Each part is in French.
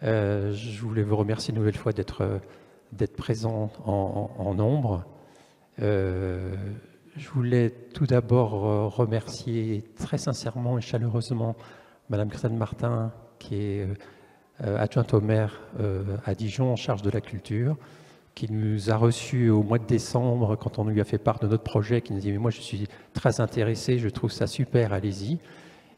Je voulais vous remercier une nouvelle fois d'être présent en nombre. Je voulais tout d'abord remercier très sincèrement et chaleureusement Madame Christiane Martin, qui est adjointe au maire à Dijon en charge de la culture, qui nous a reçus au mois de décembre quand on lui a fait part de notre projet, qui nous dit « mais moi je suis très intéressé, je trouve ça super, allez-y ».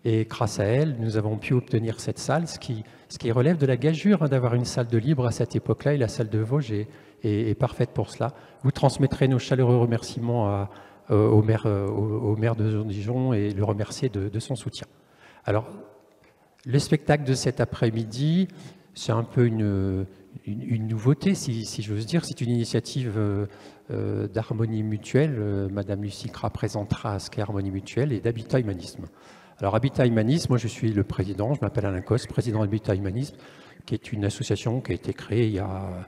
Et grâce à elle, nous avons pu obtenir cette salle, ce qui relève de la gageure hein, d'avoir une salle de libre à cette époque-là, et la salle de Vosges est parfaite pour cela. Vous transmettrez nos chaleureux remerciements au maire de Dijon et le remercier de son soutien. Alors, le spectacle de cet après-midi, c'est un peu une nouveauté, si j'ose dire. C'est une initiative d'Harmonie Mutuelle. Madame Lucie Cras présentera ce qu'est Harmonie Mutuelle et d'Habitat Humanisme. Alors, Habitat Humanisme, moi je suis le président, je m'appelle Alain Cos, président d'Habitat Humanisme, qui est une association qui a été créée il y a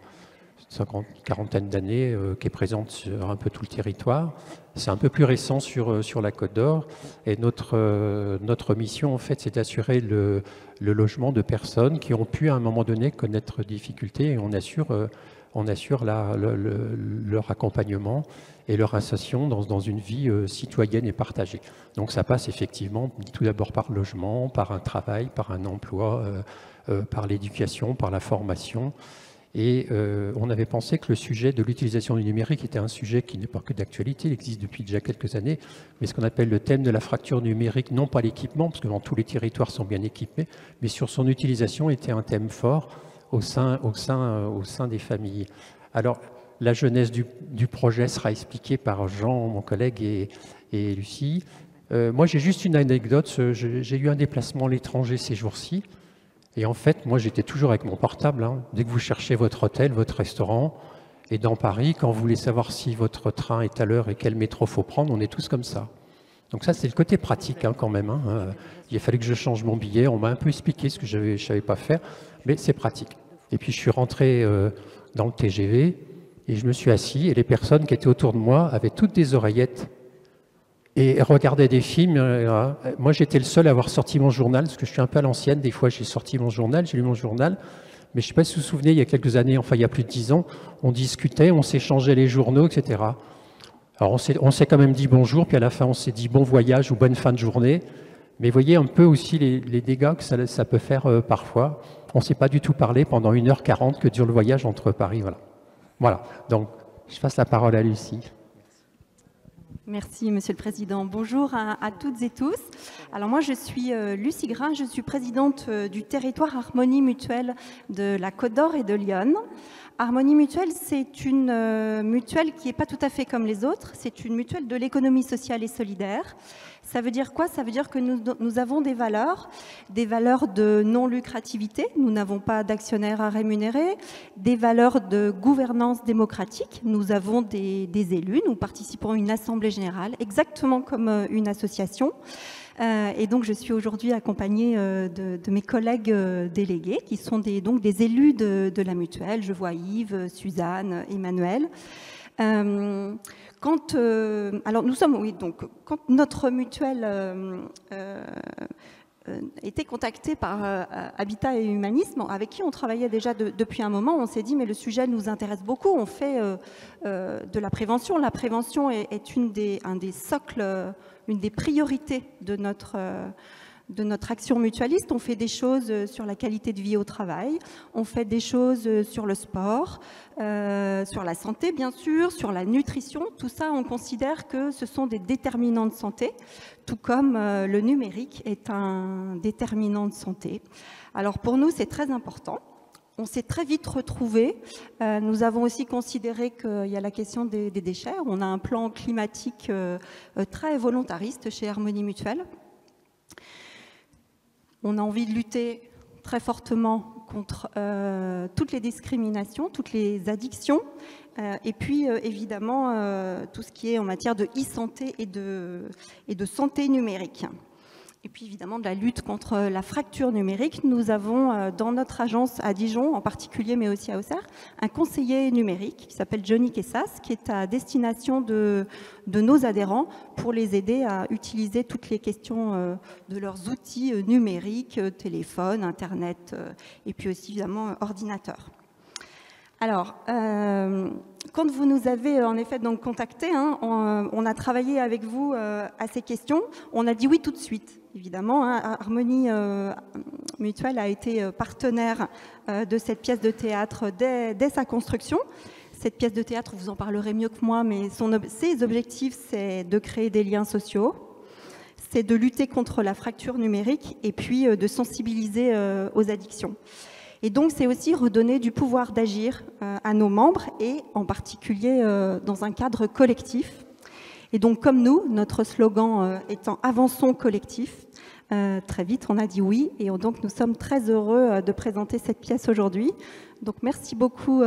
quarantaine d'années, qui est présente sur un peu tout le territoire. C'est un peu plus récent sur la Côte d'Or. Et notre mission, en fait, c'est d'assurer le logement de personnes qui ont pu, à un moment donné, connaître difficultés. Et on assure leur accompagnement et leur insertion dans une vie citoyenne et partagée. Donc ça passe effectivement tout d'abord par le logement, par un travail, par un emploi, par l'éducation, par la formation. Et on avait pensé que le sujet de l'utilisation du numérique était un sujet qui n'est pas que d'actualité, il existe depuis déjà quelques années, mais ce qu'on appelle le thème de la fracture numérique, non pas l'équipement, parce que dans tous les territoires sont bien équipés, mais sur son utilisation était un thème fort au sein des familles. Alors, la jeunesse du projet sera expliquée par Jean, mon collègue, et Lucie. Moi, j'ai juste une anecdote. J'ai eu un déplacement à l'étranger ces jours-ci. Et en fait, moi, j'étais toujours avec mon portable. Hein. Dès que vous cherchez votre hôtel, votre restaurant, et dans Paris, quand vous voulez savoir si votre train est à l'heure et quel métro faut prendre, on est tous comme ça. Donc ça, c'est le côté pratique hein, quand même. Hein. Il a fallu que je change mon billet. On m'a un peu expliqué ce que je ne savais pas faire, mais c'est pratique. Et puis, je suis rentré dans le TGV et je me suis assis. Et les personnes qui étaient autour de moi avaient toutes des oreillettes et regardaient des films. Moi, j'étais le seul à avoir sorti mon journal, parce que je suis un peu à l'ancienne. Des fois, j'ai sorti mon journal, j'ai lu mon journal. Mais je ne sais pas si vous vous souvenez, il y a quelques années, enfin il y a plus de 10 ans, on discutait, on s'échangeait les journaux, etc. Alors on s'est quand même dit bonjour, puis à la fin on s'est dit bon voyage ou bonne fin de journée. Mais voyez un peu aussi les dégâts que ça peut faire parfois. On ne s'est pas du tout parlé pendant 1h40 que dure le voyage entre Paris. Voilà. Donc je passe la parole à Lucie. Merci, Monsieur le Président. Bonjour à toutes et tous. Alors moi, je suis Lucie Grain, je suis présidente du territoire Harmonie Mutuelle de la Côte d'Or et de Lyon. Harmonie Mutuelle, c'est une mutuelle qui n'est pas tout à fait comme les autres. C'est une mutuelle de l'économie sociale et solidaire. Ça veut dire quoi? Ça veut dire que nous avons des valeurs de non-lucrativité. Nous n'avons pas d'actionnaires à rémunérer, des valeurs de gouvernance démocratique. Nous avons des élus, nous participons à une assemblée générale, exactement comme une association. Et donc, je suis aujourd'hui accompagnée de mes collègues délégués, qui sont donc des élus de la mutuelle. Je vois Yves, Suzanne, Emmanuel. Alors nous sommes, oui, donc quand notre mutuelle était contactée par Habitat et Humanisme, avec qui on travaillait déjà depuis un moment, on s'est dit mais le sujet nous intéresse beaucoup, on fait de la prévention. La prévention est un des socles, une des priorités de notre action mutualiste. On fait des choses sur la qualité de vie au travail, on fait des choses sur le sport, sur la santé bien sûr, sur la nutrition. Tout ça, on considère que ce sont des déterminants de santé, tout comme le numérique est un déterminant de santé. Alors pour nous, c'est très important. On s'est très vite retrouvés. Nous avons aussi considéré qu'il y a la question des déchets. On a un plan climatique très volontariste chez Harmonie Mutuelle. On a envie de lutter très fortement contre toutes les discriminations, toutes les addictions, et puis évidemment tout ce qui est en matière de e-santé et de santé numérique. Et puis évidemment de la lutte contre la fracture numérique. Nous avons dans notre agence à Dijon en particulier, mais aussi à Auxerre, un conseiller numérique qui s'appelle Johnny Kessas, qui est à destination de nos adhérents pour les aider à utiliser toutes les questions de leurs outils numériques, téléphone, Internet et puis aussi évidemment ordinateur. Alors, quand vous nous avez en effet donc contacté, hein, on a travaillé avec vous à ces questions. On a dit oui tout de suite, évidemment. Hein. Harmonie Mutuelle a été partenaire de cette pièce de théâtre dès sa construction. Cette pièce de théâtre, vous en parlerez mieux que moi, mais ses objectifs, c'est de créer des liens sociaux, c'est de lutter contre la fracture numérique et puis de sensibiliser aux addictions. Et donc, c'est aussi redonner du pouvoir d'agir à nos membres et en particulier dans un cadre collectif. Et donc, comme nous, notre slogan étant « Avançons collectif », très vite, on a dit oui. Et donc, nous sommes très heureux de présenter cette pièce aujourd'hui. Donc, merci beaucoup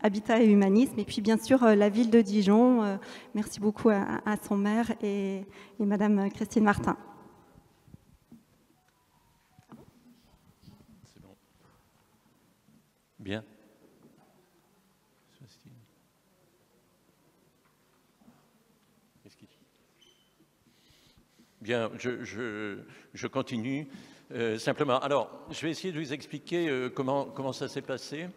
Habitat et Humanisme. Et puis, bien sûr, la ville de Dijon. Merci beaucoup à son maire et Madame Christine Martin. Bien. Bien, je continue. Simplement, alors, je vais essayer de vous expliquer comment ça s'est passé.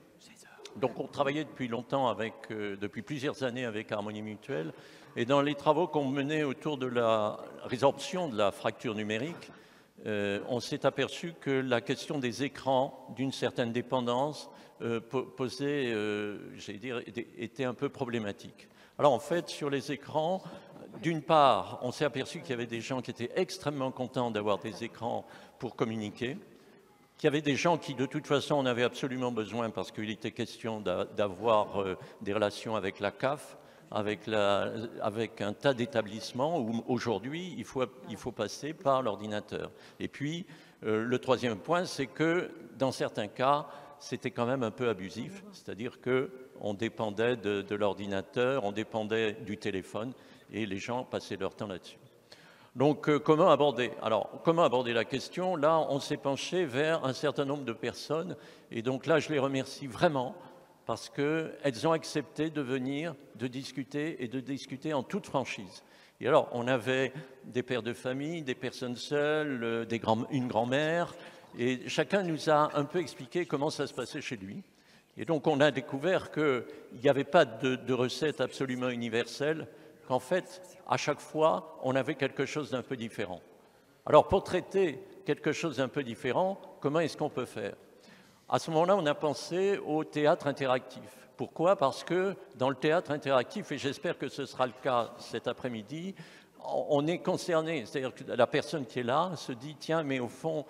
Donc, on travaillait depuis longtemps depuis plusieurs années avec Harmonie Mutuelle. Et dans les travaux qu'on menait autour de la résorption de la fracture numérique, on s'est aperçu que la question des écrans, d'une certaine dépendance, était un peu problématique. Alors en fait, sur les écrans, d'une part, on s'est aperçu qu'il y avait des gens qui étaient extrêmement contents d'avoir des écrans pour communiquer, qu'il y avait des gens qui de toute façon en avaient absolument besoin parce qu'il était question d'avoir des relations avec la CAF, avec un tas d'établissements où aujourd'hui il faut passer par l'ordinateur. Et puis le troisième point, c'est que dans certains cas, c'était quand même un peu abusif, c'est-à-dire qu'on dépendait de l'ordinateur, on dépendait du téléphone et les gens passaient leur temps là-dessus. Donc comment aborder la question? Là, on s'est penché vers un certain nombre de personnes et donc là, je les remercie vraiment parce qu'elles ont accepté de venir, de discuter en toute franchise. Et alors, on avait des pères de famille, des personnes seules, une grand-mère, et chacun nous a un peu expliqué comment ça se passait chez lui. Et donc, on a découvert qu'il n'y avait pas de recette absolument universelle, qu'en fait, à chaque fois, on avait quelque chose d'un peu différent. Alors, pour traiter quelque chose d'un peu différent, comment est-ce qu'on peut faire? À ce moment-là, on a pensé au théâtre interactif. Pourquoi? Parce que dans le théâtre interactif, et j'espère que ce sera le cas cet après-midi, on est concerné. C'est-à-dire que la personne qui est là se dit « Tiens, mais au fond,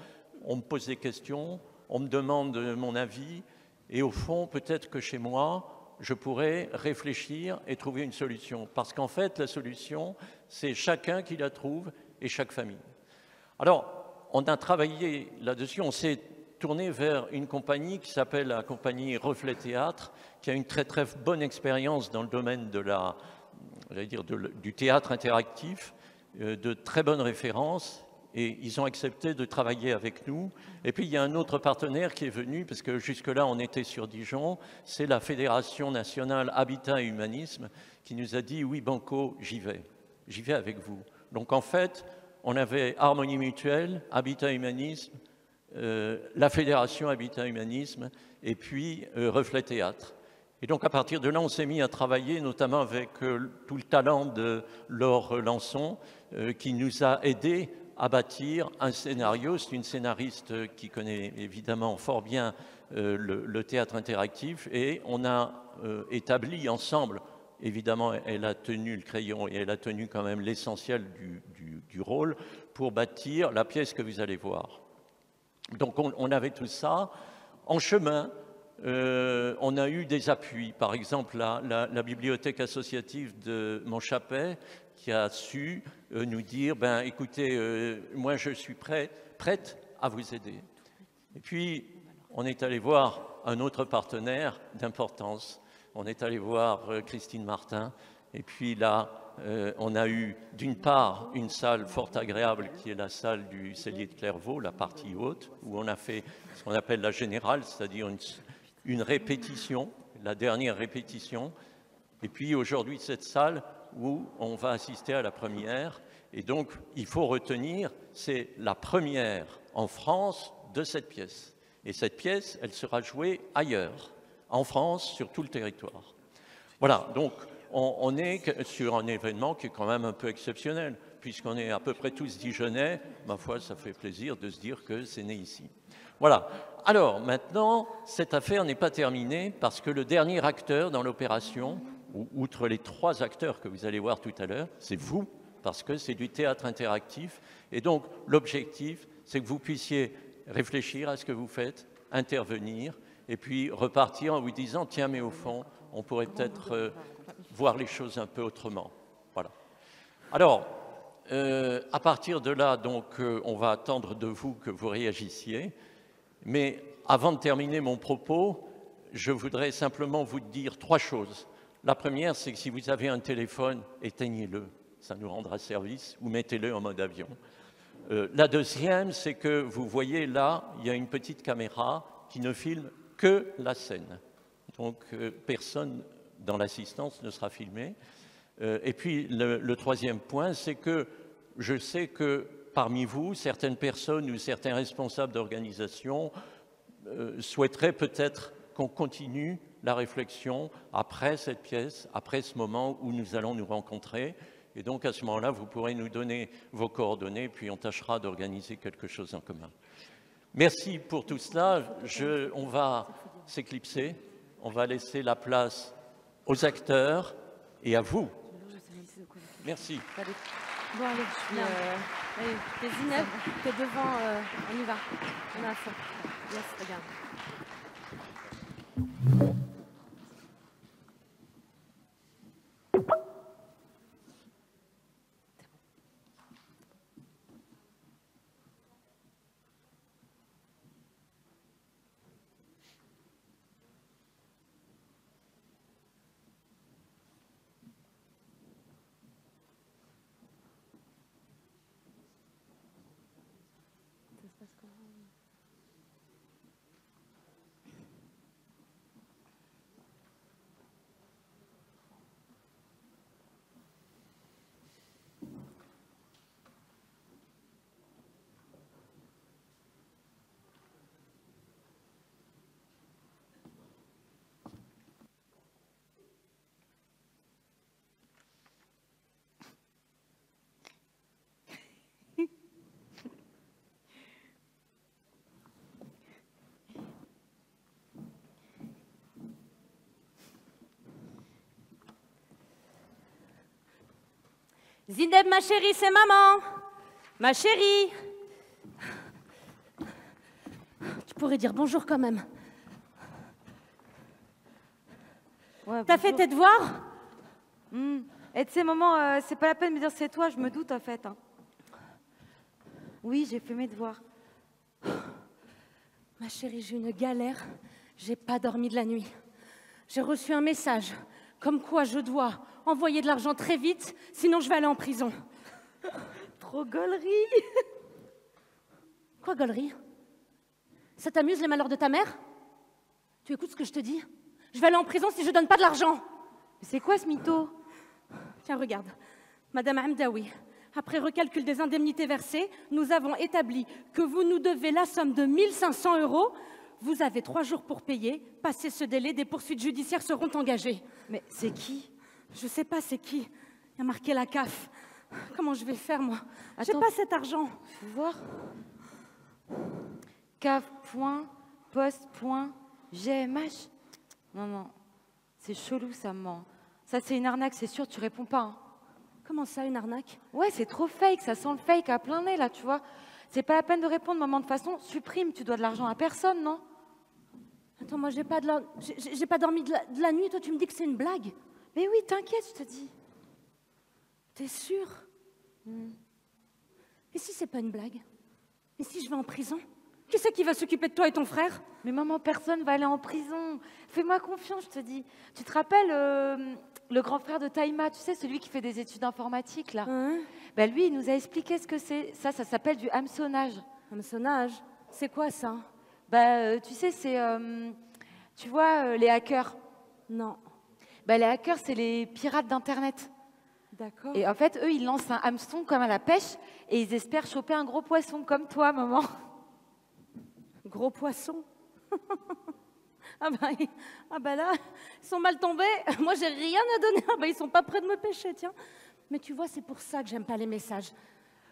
on me pose des questions, on me demande mon avis, et au fond, peut-être que chez moi, je pourrais réfléchir et trouver une solution. » Parce qu'en fait, la solution, c'est chacun qui la trouve et chaque famille. Alors, on a travaillé là-dessus, on s'est tourné vers une compagnie qui s'appelle la compagnie Reflet Théâtre, qui a une très très bonne expérience dans le domaine du théâtre interactif, de très bonnes références, et ils ont accepté de travailler avec nous. Et puis il y a un autre partenaire qui est venu, parce que jusque-là on était sur Dijon, c'est la Fédération nationale Habitat et Humanisme, qui nous a dit « Oui, Banco, j'y vais avec vous ». Donc en fait, on avait Harmonie Mutuelle, Habitat et Humanisme, la Fédération Habitat Humanisme et puis Reflet Théâtre. Et donc à partir de là, on s'est mis à travailler, notamment avec tout le talent de Laure Lançon, qui nous a aidés à bâtir un scénario. C'est une scénariste qui connaît évidemment fort bien le théâtre interactif et on a établi ensemble, évidemment elle a tenu le crayon et elle a tenu quand même l'essentiel du rôle pour bâtir la pièce que vous allez voir. Donc on avait tout ça. En chemin, on a eu des appuis. Par exemple, la bibliothèque associative de Montchapet qui a su nous dire « écoutez, moi je suis prête à vous aider ». Et puis, on est allé voir un autre partenaire d'importance. On est allé voir Christine Martin Et puis là, on a eu d'une part une salle fort agréable qui est la salle du cellier de Clairvaux, la partie haute, où on a fait ce qu'on appelle la générale, c'est-à-dire une répétition, la dernière répétition. Et puis aujourd'hui, cette salle où on va assister à la première. Et donc, il faut retenir, c'est la première en France de cette pièce. Et cette pièce, elle sera jouée ailleurs, en France, sur tout le territoire. Voilà, donc on est sur un événement qui est quand même un peu exceptionnel, puisqu'on est à peu près tous Dijonnais. Ma foi, ça fait plaisir de se dire que c'est né ici. Voilà. Alors, maintenant, cette affaire n'est pas terminée, parce que le dernier acteur dans l'opération, outre les 3 acteurs que vous allez voir tout à l'heure, c'est vous, parce que c'est du théâtre interactif. Et donc, l'objectif, c'est que vous puissiez réfléchir à ce que vous faites, intervenir, et puis repartir en vous disant, tiens, mais au fond, on pourrait peut-être voir les choses un peu autrement. Voilà. Alors, à partir de là, donc, on va attendre de vous que vous réagissiez. Mais avant de terminer mon propos, je voudrais simplement vous dire 3 choses. La première, c'est que si vous avez un téléphone, éteignez-le. Ça nous rendra service, ou mettez-le en mode avion. La deuxième, c'est que vous voyez là, il y a une petite caméra qui ne filme que la scène. Donc, personne dans l'assistance ne sera filmé. Et puis, le troisième point, c'est que je sais que parmi vous, certaines personnes ou certains responsables d'organisation souhaiteraient peut-être qu'on continue la réflexion après cette pièce, après ce moment où nous allons nous rencontrer. Et donc, à ce moment-là, vous pourrez nous donner vos coordonnées, puis on tâchera d'organiser quelque chose en commun. Merci pour tout cela. On va s'éclipser. On va laisser la place aux acteurs et à vous. Merci. Bon, allez, t'es Zineb, t'es devant, on y va. On est à fond. Yes, regarde. Zineb, ma chérie, c'est maman. Ma chérie. Tu pourrais dire bonjour quand même. Ouais, t'as fait tes devoirs? Et tu sais, maman, c'est pas la peine de me dire c'est toi, je me doute en fait. Hein. Oui, j'ai fait mes devoirs. Ma chérie, j'ai une galère. J'ai pas dormi de la nuit. J'ai reçu un message comme quoi je dois envoyer de l'argent très vite, sinon je vais aller en prison. Trop gaulerie. Quoi, gaulerie? Ça t'amuse les malheurs de ta mère? Tu écoutes ce que je te dis? Je vais aller en prison si je donne pas de l'argent. C'est quoi ce mytho? Tiens, regarde. Madame Hamdaoui, après recalcul des indemnités versées, nous avons établi que vous nous devez la somme de 1 500 €. Vous avez 3 jours pour payer. Passé ce délai, des poursuites judiciaires seront engagées. Mais c'est qui? Je sais pas c'est qui. Il y a marqué la CAF. Comment je vais faire, moi? J'ai Attends, pas cet argent. Faut voir. CAF.post.gmh. Non, non. C'est chelou, ça me ment. Ça, c'est une arnaque, c'est sûr, tu réponds pas. Hein. Comment ça, une arnaque? Ouais, c'est trop fake, ça sent le fake à plein nez, là, tu vois. C'est pas la peine de répondre, maman, de toute façon, supprime, tu dois de l'argent à personne, non? Attends, moi, j'ai pas dormi de la nuit, toi, tu me dis que c'est une blague? Mais oui, t'inquiète, je te dis. T'es sûre? Et si c'est pas une blague? Et si je vais en prison? Qui c'est qui va s'occuper de toi et ton frère? Mais maman, personne va aller en prison. Fais-moi confiance, je te dis. Tu te rappelles le grand frère de Taïma, tu sais, celui qui fait des études informatiques, là. Hein? Bah, lui, il nous a expliqué ce que c'est. Ça s'appelle du hameçonnage. Hameçonnage, c'est quoi ça? Bah, tu sais, c'est... tu vois, les hackers. Non, Bah, les hackers, c'est les pirates d'Internet. d'accord. Et en fait, eux, ils lancent un hameçon comme à la pêche et ils espèrent choper un gros poisson, comme toi, maman. Gros poisson. Ah bah là, ils sont mal tombés. Moi, j'ai rien à donner. Ah bah, ils sont pas prêts de me pêcher, tiens. Mais tu vois, c'est pour ça que j'aime pas les messages.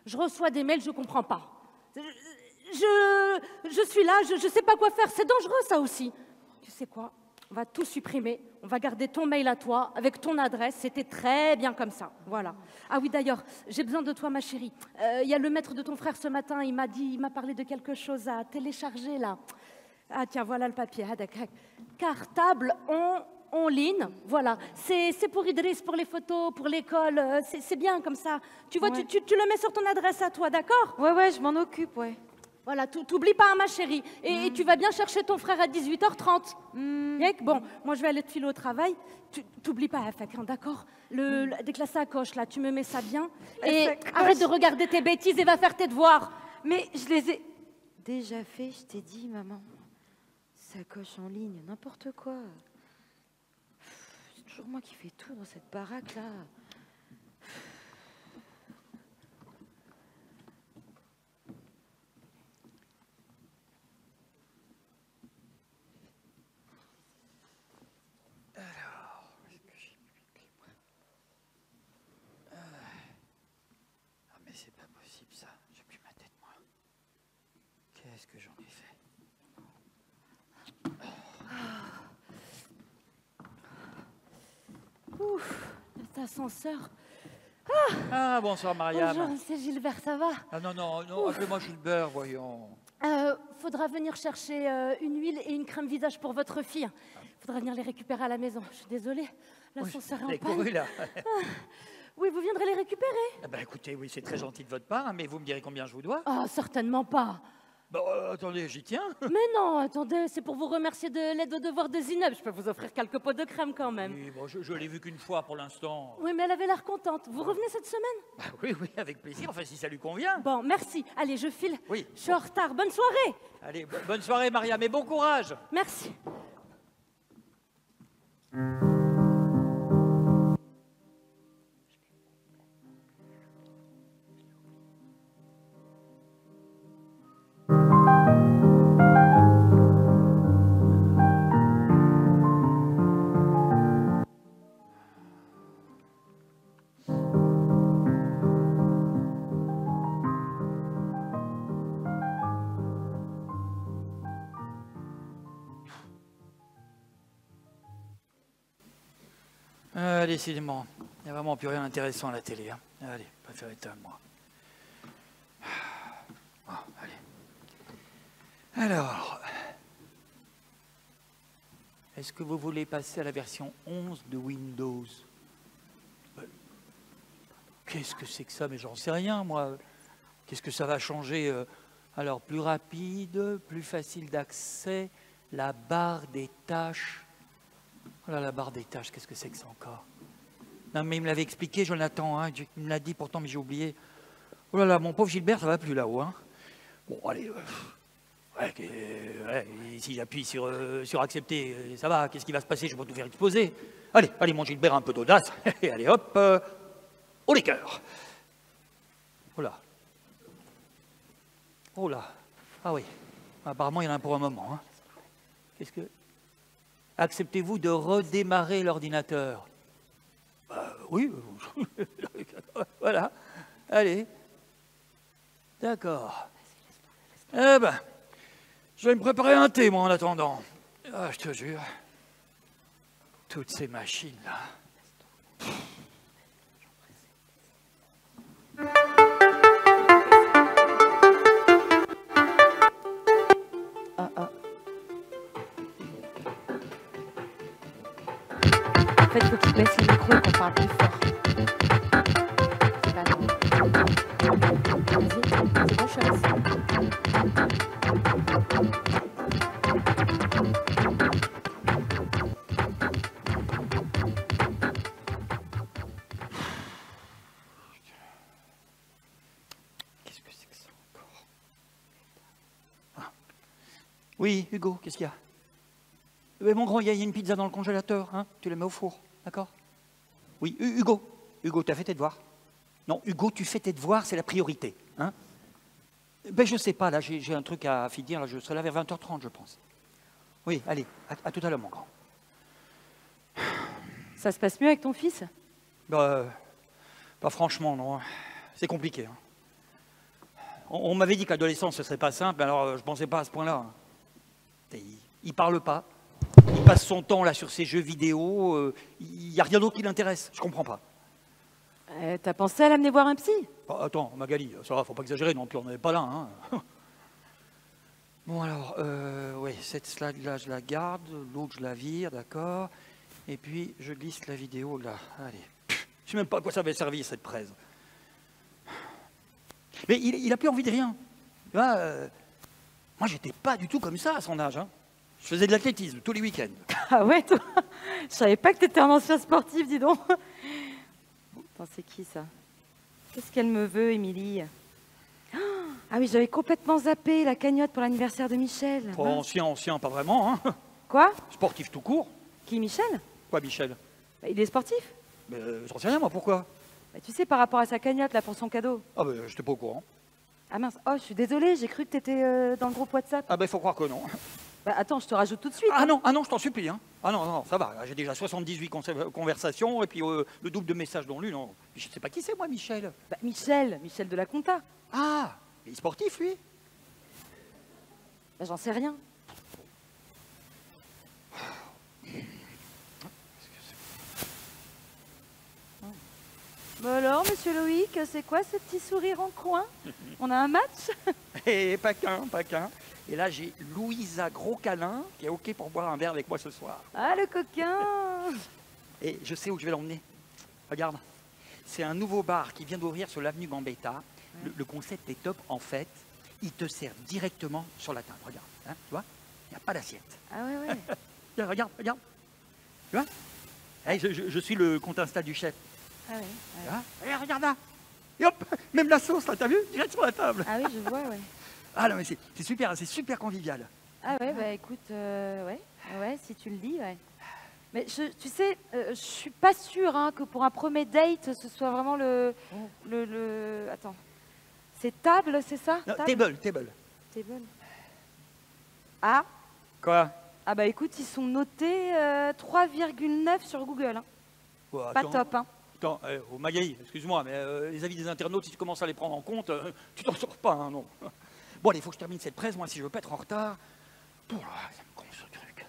Je reçois des mails, je comprends pas. Je suis là, je sais pas quoi faire. C'est dangereux, ça aussi. Tu sais quoi? On va tout supprimer. On va garder ton mail à toi, avec ton adresse. C'était très bien comme ça. Voilà. Ah oui, d'ailleurs, j'ai besoin de toi, ma chérie. Il y a le maître de ton frère ce matin. Il m'a parlé de quelque chose à télécharger, là. Ah tiens, voilà le papier. Cartable en ligne, voilà. C'est pour Idriss, pour les photos, pour l'école. C'est bien comme ça. Tu vois, Ouais. tu le mets sur ton adresse à toi, d'accord? Ouais, je m'en occupe, ouais. Voilà, t'oublies pas, hein, ma chérie. Et tu vas bien chercher ton frère à 18h30. Yek, bon, moi je vais aller te filer au travail. T'oublies pas, Afek, hein, d'accord? Dès que la sacoche, là, tu me mets ça bien. Et sacoche. arrête de regarder tes bêtises et va faire tes devoirs. Mais je les ai déjà fait, je t'ai dit, maman. Sacoche en ligne, n'importe quoi. C'est toujours moi qui fais tout dans cette baraque-là. Ah mais c'est pas possible ça, j'ai plus ma tête moi. Qu'est-ce que j'en ai fait? Ouf, cet ascenseur. Ah bonsoir Mariam. Bonjour, c'est Gilbert, ça va? Ah non, appelez-moi Gilbert, voyons. Faudra venir chercher une huile et une crème visage pour votre fille. Faudra venir les récupérer à la maison. Je suis désolée, l'ascenseur est en Les panne. courus là. Oui, vous viendrez les récupérer? Ah bah écoutez, oui c'est très gentil de votre part, hein, mais vous me direz combien je vous dois? Ah, certainement pas. Bon, attendez, j'y tiens. Mais non, attendez, c'est pour vous remercier de l'aide aux devoirs de Zineb. Je peux vous offrir quelques pots de crème quand même. Oui, bon, je l'ai vu qu'une fois pour l'instant. Oui, mais elle avait l'air contente. Vous revenez cette semaine? Bah oui, avec plaisir, enfin si ça lui convient. Bon, merci. Allez, je file. Oui. Je suis en retard. Bonne soirée. Allez, bonne soirée Mariam et bon courage. Merci. Décidément, il n'y a vraiment plus rien d'intéressant à la télé. Hein. Allez, préférez à moi. Bon, allez. Alors, est-ce que vous voulez passer à la version 11 de Windows? Qu'est-ce que c'est que ça? Mais j'en sais rien, moi. Qu'est-ce que ça va changer? Alors, plus rapide, plus facile d'accès, la barre des tâches. Oh là, la barre des tâches, qu'est-ce que c'est que ça encore? Non, mais il me l'avait expliqué, Jonathan, hein, il me l'a dit pourtant, mais j'ai oublié. Oh là là, mon pauvre Gilbert, ça va plus là-haut. Hein. Bon, allez, si j'appuie sur accepter, ça va, qu'est-ce qui va se passer? Je vais pas tout faire exploser. Allez, mon Gilbert, un peu d'audace. Allez, hop, oh les cœurs. Oh là. Oh là. Ah oui, apparemment, il y en a un pour un moment. Hein. Qu'est-ce que... Acceptez-vous de redémarrer l'ordinateur? Oui. Voilà. Allez. D'accord. Eh ben, je vais me préparer un thé, moi, en attendant. Ah, je te jure. Toutes ces machines-là. En fait, faut qu'il baisse le micro et qu'on parle plus fort. C'est pas grave. Vas-y, c'est bon, je suis restée. Oui, Hugo, qu'est-ce qu'il y a? Mais mon grand, il y a une pizza dans le congélateur, hein? Tu la mets au four, d'accord? Oui, Hugo. Hugo, tu as fait tes devoirs? Non, Hugo, tu fais tes devoirs, c'est la priorité, hein? Ben, je sais pas, là, j'ai un truc à finir, là, je serai là vers 20h30, je pense. Oui, allez, à tout à l'heure, mon grand. Ça se passe mieux avec ton fils? Bah, franchement, non. C'est compliqué. Hein. On m'avait dit que l'adolescence, ce serait pas simple, alors je pensais pas à ce point-là. Il parle pas. Il passe son temps là sur ses jeux vidéo. Il n'y a rien d'autre qui l'intéresse. Je comprends pas. T'as pensé à l'amener voir un psy? Bah, attends, Magali, ça va, faut pas exagérer non plus, on n'est pas là. Hein. Bon alors, oui, cette slide-là, je la garde, l'autre, je la vire, d'accord. Et puis, je glisse la vidéo là. Allez. Je sais même pas à quoi ça va servir, cette presse. Mais il a plus envie de rien. Tu vois, moi, j'étais pas du tout comme ça à son âge. Hein. Je faisais de l'athlétisme tous les week-ends. Ah ouais, toi? Je savais pas que t'étais un ancien sportif, dis donc. Attends, c'est qui ça? Qu'est-ce qu'elle me veut, Émilie? Ah oui, j'avais complètement zappé la cagnotte pour l'anniversaire de Michel. Oh, ancien, pas vraiment. Hein. Quoi? Sportif tout court. Qui, Michel? Quoi, Michel? Bah, il est sportif. J'en sais rien, moi, pourquoi? Bah, tu sais, par rapport à sa cagnotte, là, pour son cadeau. Ah ben, j'étais pas au courant. Ah mince, oh, je suis désolée, j'ai cru que t'étais dans le groupe WhatsApp. Ah ben, il faut croire que non. Bah attends, je te rajoute tout de suite. Ah non, je t'en supplie. Hein. Ah non, ça va. J'ai déjà 78 conversations et puis le double de messages dont lu. Non. Je sais pas qui c'est, moi, Michel. Bah, Michel de la Compta. Ah, il est sportif, lui? Bah, j'en sais rien. Bah alors, monsieur Loïc, c'est quoi ce petit sourire en coin? On a un match? Et pas qu'un. Et là, j'ai Louisa Gros Câlin qui est OK pour boire un verre avec moi ce soir. Ah, le coquin! Et je sais où je vais l'emmener. Regarde, c'est un nouveau bar qui vient d'ouvrir sur l'avenue Gambetta. Le concept est top, en fait. Il te sert directement sur la table. Regarde, hein, tu vois? Il n'y a pas d'assiette. Ah ouais. Tiens, regarde. Tu vois? Hey, je suis le compte Insta du chef. Ah ouais. Ah, regarde là. Et hop, même la sauce, là, t'as vu? Direct sur la table. Ah oui, je vois, ouais. Ah non, mais c'est super convivial. Ah ouais, bah écoute, ouais, si tu le dis, ouais. Mais tu sais, je suis pas sûre hein, que pour un premier date, ce soit vraiment le attends. C'est table, c'est ça? Non, table. Table. Ah. Quoi? Ah bah écoute, ils sont notés 3,9 sur Google. Hein. Oh, pas top, hein. Attends, Magali, excuse-moi, mais les avis des internautes, si tu commences à les prendre en compte, tu t'en sors pas, hein, non. Bon, allez, il faut que je termine cette presse, moi, si je veux pas être en retard. Oh là, ça me gonfle ce truc.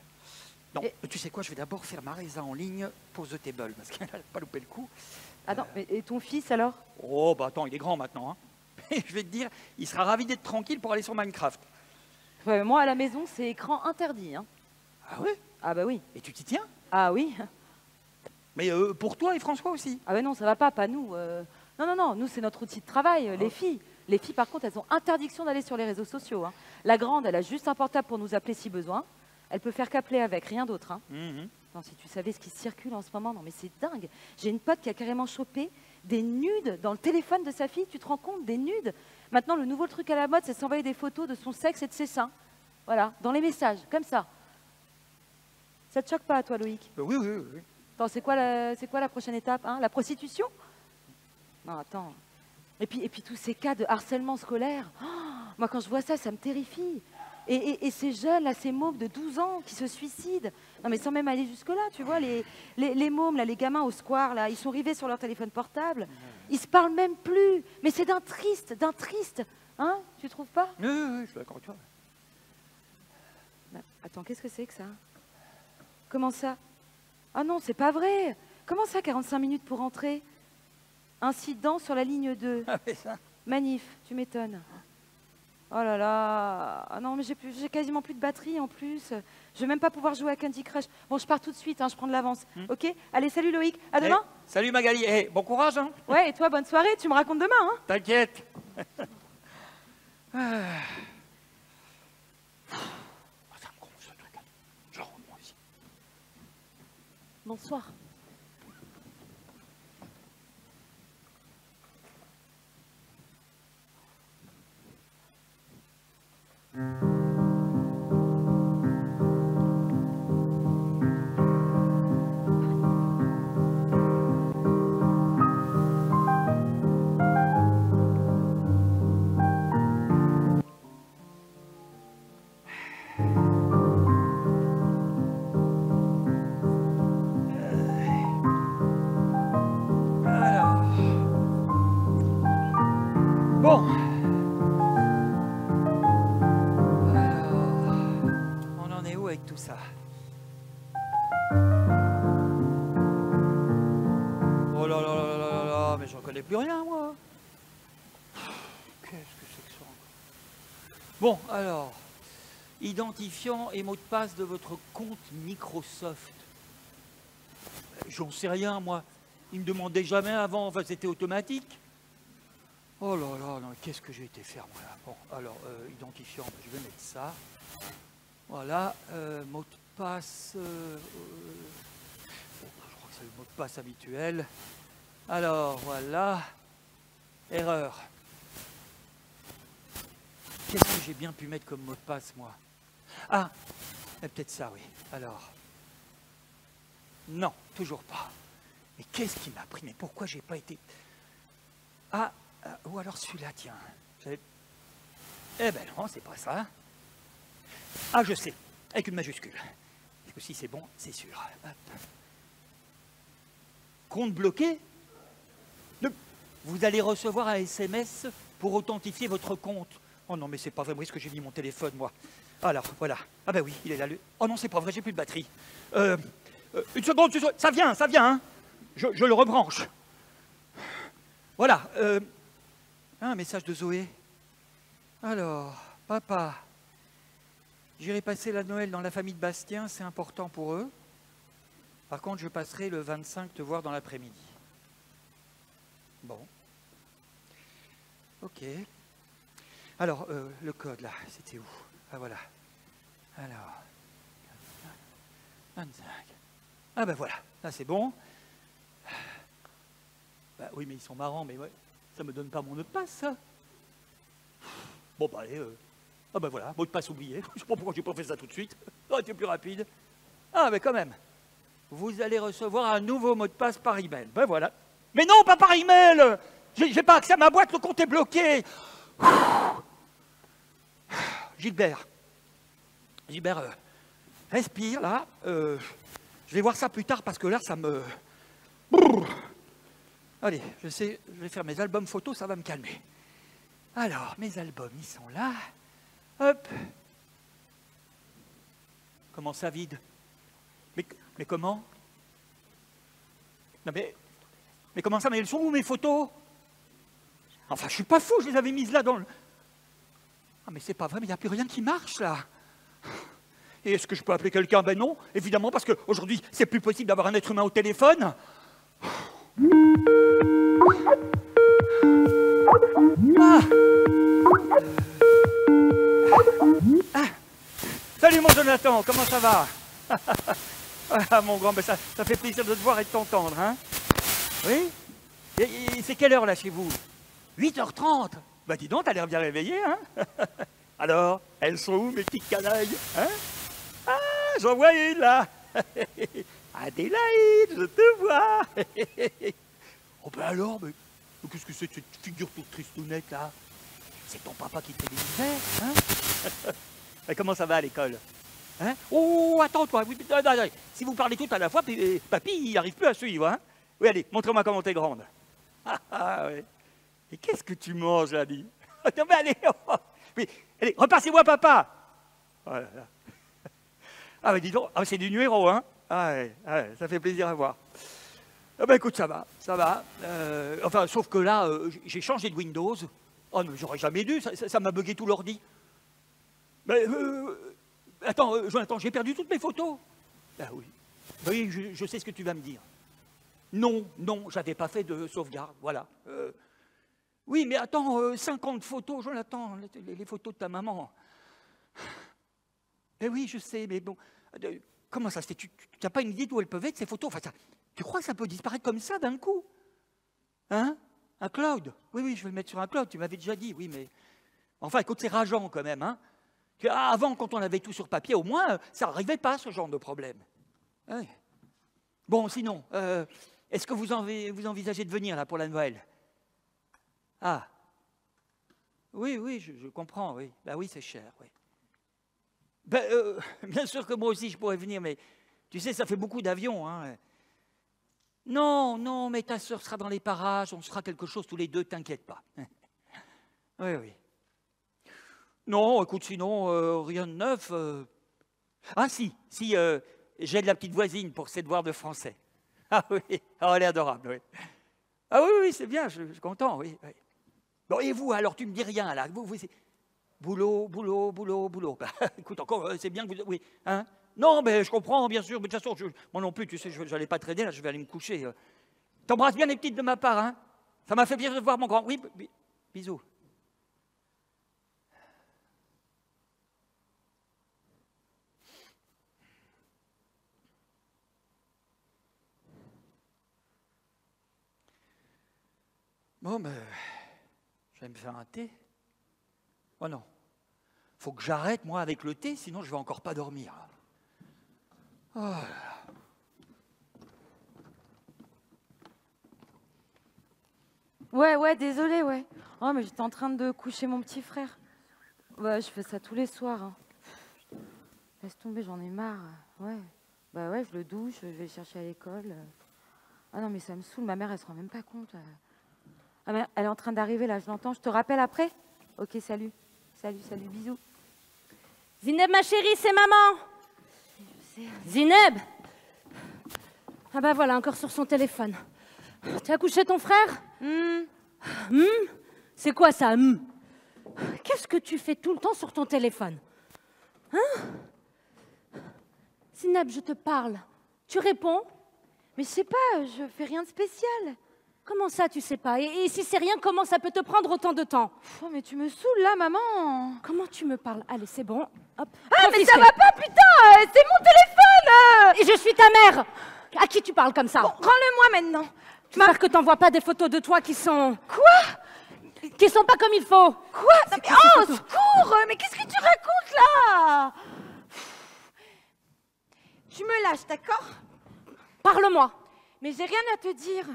Non, tu sais quoi, je vais d'abord faire Marisa en ligne pour The Table, parce qu'elle n'a pas loupé le coup. Attends, et ton fils alors? Oh, bah attends, il est grand maintenant, hein. Et je vais te dire, il sera ravi d'être tranquille pour aller sur Minecraft. Ouais, mais moi, à la maison, c'est écran interdit, hein. Ah ouais? Ah bah oui. Et tu t'y tiens? Ah oui. Mais pour toi et François aussi? Ah ouais, non, ça va pas nous. Non, nous, c'est notre outil de travail, les filles. Les filles, par contre, elles ont interdiction d'aller sur les réseaux sociaux. Hein. La grande, elle a juste un portable pour nous appeler si besoin. Elle peut faire qu'appeler avec, rien d'autre. Hein. Non, si tu savais ce qui circule en ce moment, non mais c'est dingue. J'ai une pote qui a carrément chopé des nudes dans le téléphone de sa fille. Tu te rends compte, des nudes? Maintenant, le nouveau truc à la mode, c'est s'envoyer des photos de son sexe et de ses seins. Voilà, dans les messages, comme ça. Ça te choque pas, toi, Loïc? Oui. Attends, c'est quoi la prochaine étape hein? La prostitution? Non, attends. Et puis tous ces cas de harcèlement scolaire, oh, moi quand je vois ça, ça me terrifie. Et ces jeunes, là, ces mômes de 12 ans qui se suicident. Non mais sans même aller jusque-là, tu vois, les mômes, là, les gamins au square, là, ils sont rivés sur leur téléphone portable. Ils se parlent même plus. Mais c'est d'un triste. Hein? Tu trouves pas? Oui, je suis d'accord avec toi. Attends, qu'est-ce que c'est que ça? Comment ça? Ah non, c'est pas vrai. Comment ça, 45 minutes pour rentrer? Incident sur la ligne 2. Ah, mais ça. Manif, tu m'étonnes. Oh là là. Ah non, mais j'ai quasiment plus de batterie en plus. Je vais même pas pouvoir jouer à Candy Crush. Bon, je pars tout de suite, hein, je prends de l'avance. Ok? Allez, salut Loïc. À demain. Salut Magali. Bon courage. Hein. Ouais, et toi, bonne soirée. Tu me racontes demain. Hein. T'inquiète. Ça me gonfle ce truc. Genre, moi aussi. Bonsoir. Bon. Alors, on en est où avec tout ça? Oh là là là là là là, mais je reconnais plus rien, moi. Qu'est-ce que c'est que ça? Bon, alors, identifiant et mot de passe de votre compte Microsoft. J'en sais rien, moi. Ils me demandaient jamais avant, enfin, c'était automatique. Oh là là, non, qu'est-ce que j'ai été faire, moi, là? Bon, alors, identifiant, je vais mettre ça. Voilà, mot de passe... bon, je crois que c'est le mot de passe habituel. Alors, voilà. Erreur. Qu'est-ce que j'ai bien pu mettre comme mot de passe, moi? Ah, peut-être ça, oui. Alors. Non, toujours pas. Mais qu'est-ce qui m'a pris? Mais pourquoi j'ai pas été... Ah, ou alors celui-là, tiens. Eh ben non, c'est pas ça. Ah, je sais, avec une majuscule. Parce que si c'est bon, c'est sûr. Hop. Compte bloqué? Vous allez recevoir un SMS pour authentifier votre compte. Oh non, mais c'est pas vrai, où est-ce que j'ai mis mon téléphone, moi? Alors, voilà. Ah ben oui, il est là. Oh non, c'est pas vrai, j'ai plus de batterie. Une seconde, ça vient, hein. Je le rebranche. Voilà. Un message de Zoé. Alors, papa, j'irai passer la Noël dans la famille de Bastien, c'est important pour eux. Par contre, je passerai le 25 te voir dans l'après-midi. Bon. Ok. Alors, le code, là, c'était où? Ah, voilà. Alors, 25. Ah, ben voilà, là, c'est bon. Bah oui, mais ils sont marrants, mais ouais, ça me donne pas mon mot de passe, ça. Bon, bah allez, ah ben voilà, mot de passe oublié. Je sais pas pourquoi j'ai pas fait ça tout de suite. Ça aurait été plus rapide. Ah, mais quand même. Vous allez recevoir un nouveau mot de passe par email. Ben voilà. Mais non, pas par email. J'ai pas accès à ma boîte, le compte est bloqué. Gilbert, respire, là. Je vais voir ça plus tard, parce que là, ça me... Allez, je vais faire mes albums photos, ça va me calmer. Alors, mes albums, ils sont là. Hop. Comment ça, vide? Mais comment? Non, mais comment ça? Mais elles sont où, mes photos? Enfin, je suis pas fou, je les avais mises là dans le... Ah, mais c'est pas vrai, mais il n'y a plus rien qui marche, là. Et est-ce que je peux appeler quelqu'un? Ben non, évidemment, parce qu'aujourd'hui, c'est plus possible d'avoir un être humain au téléphone. Ah. Ah. Salut mon Jonathan, comment ça va? Ah mon grand, ben ça fait plaisir de te voir et de t'entendre, hein? Oui? Et c'est quelle heure là chez vous? 8h30. Bah dis donc, t'as l'air bien réveillé, hein? Alors, elles sont où mes petites canailles, hein? Ah, j'en vois une là. Adélaïde, je te vois. Oh ben alors, mais qu'est-ce que c'est que cette figure toute tristounette là? C'est ton papa qui te fait des misères, hein? Et comment ça va à l'école? Hein? Oh, attends toi, oui, non, si vous parlez tout à la fois, papy il n'arrive plus à suivre, hein? Oui, allez, montre-moi comment t'es grande. Ah ouais. Et qu'est-ce que tu manges là, dis? Non mais allez, oh. Oui, allez, repassez-moi papa. Oh là là. Ah mais dis donc, ah, c'est du numéro, hein? Ah ouais, ça fait plaisir à voir. Ah ben écoute, ça va. Enfin, sauf que là, j'ai changé de Windows. Oh, mais j'aurais jamais dû, ça m'a bugué tout l'ordi. Mais, attends, Jonathan, j'ai perdu toutes mes photos. Ah oui. Oui, je sais ce que tu vas me dire. Non, j'avais pas fait de sauvegarde, voilà. Oui, mais attends, 50 photos, Jonathan, les photos de ta maman. Eh oui, je sais, mais bon, comment ça se fait? Tu n'as pas une idée d'où elles peuvent être, ces photos? Enfin, tu crois que ça peut disparaître comme ça d'un coup? Hein? Un cloud? Oui, je vais le mettre sur un cloud, tu m'avais déjà dit, oui, mais... Enfin, écoute, c'est rageant quand même, hein? Avant, quand on avait tout sur papier, au moins, ça n'arrivait pas, ce genre de problème. Ouais. Bon, sinon, est-ce que vous envisagez de venir, là, pour la Noël? Ah. Oui, je comprends, oui. Bah oui, c'est cher, oui. Ben, bien sûr que moi aussi, je pourrais venir, mais tu sais, ça fait beaucoup d'avions, hein. Non, mais ta sœur sera dans les parages, on se fera quelque chose tous les deux, t'inquiète pas. Oui, oui. Non, écoute, sinon, rien de neuf. Ah si, j'ai de la petite voisine pour ses devoirs de français. Ah oui, elle est adorable, oui. Ah oui, oui, c'est bien, je suis content, oui, oui. Bon, et vous, alors, tu me dis rien, là. Vous boulot, boulot, boulot, boulot. Bah, écoute, encore, c'est bien que vous... Oui, hein? Non, mais je comprends, bien sûr, mais de toute façon, moi non plus, tu sais, je n'allais pas traîner, là, je vais aller me coucher. T'embrasses bien les petites de ma part, hein? Ça m'a fait plaisir de voir mon grand... Oui, bisous. Bon, ben, je vais me faire un thé. Oh non, faut que j'arrête, moi, avec le thé, sinon je vais encore pas dormir. Oh là là. Ouais, désolé, ouais. Oh, mais j'étais en train de coucher mon petit frère. Ouais, je fais ça tous les soirs. Hein. Laisse tomber, j'en ai marre. Ouais. Bah ouais, je le douche, je vais le chercher à l'école. Ah non, mais ça me saoule, ma mère, elle se rend même pas compte. Ah, mais elle est en train d'arriver, là, je l'entends. Je te rappelle après? Ok, salut. Salut, bisous. Zineb, ma chérie, c'est maman. Je sais. Zineb. Ah bah voilà, encore sur son téléphone. Tu as couché ton frère? C'est quoi ça? Qu'est-ce que tu fais tout le temps sur ton téléphone? Hein? Zineb, je te parle. Tu réponds? Mais je sais pas, je fais rien de spécial. Comment ça, tu sais pas? Et si c'est rien, comment ça peut te prendre autant de temps? Oh, mais tu me saoules là, maman. Comment tu me parles? Allez, c'est bon. Hop. Ah, mais ça va pas, putain. C'est mon téléphone. Et je suis ta mère. À qui tu parles comme ça? Bon, rends-le-moi maintenant. J'espère que t'envoies pas des photos de toi qui sont... Quoi? Qui sont pas comme il faut. Quoi? Non, mais oh, au secours. Mais qu'est-ce que tu racontes là? Tu me lâches, d'accord? Parle-moi. Mais j'ai rien à te dire.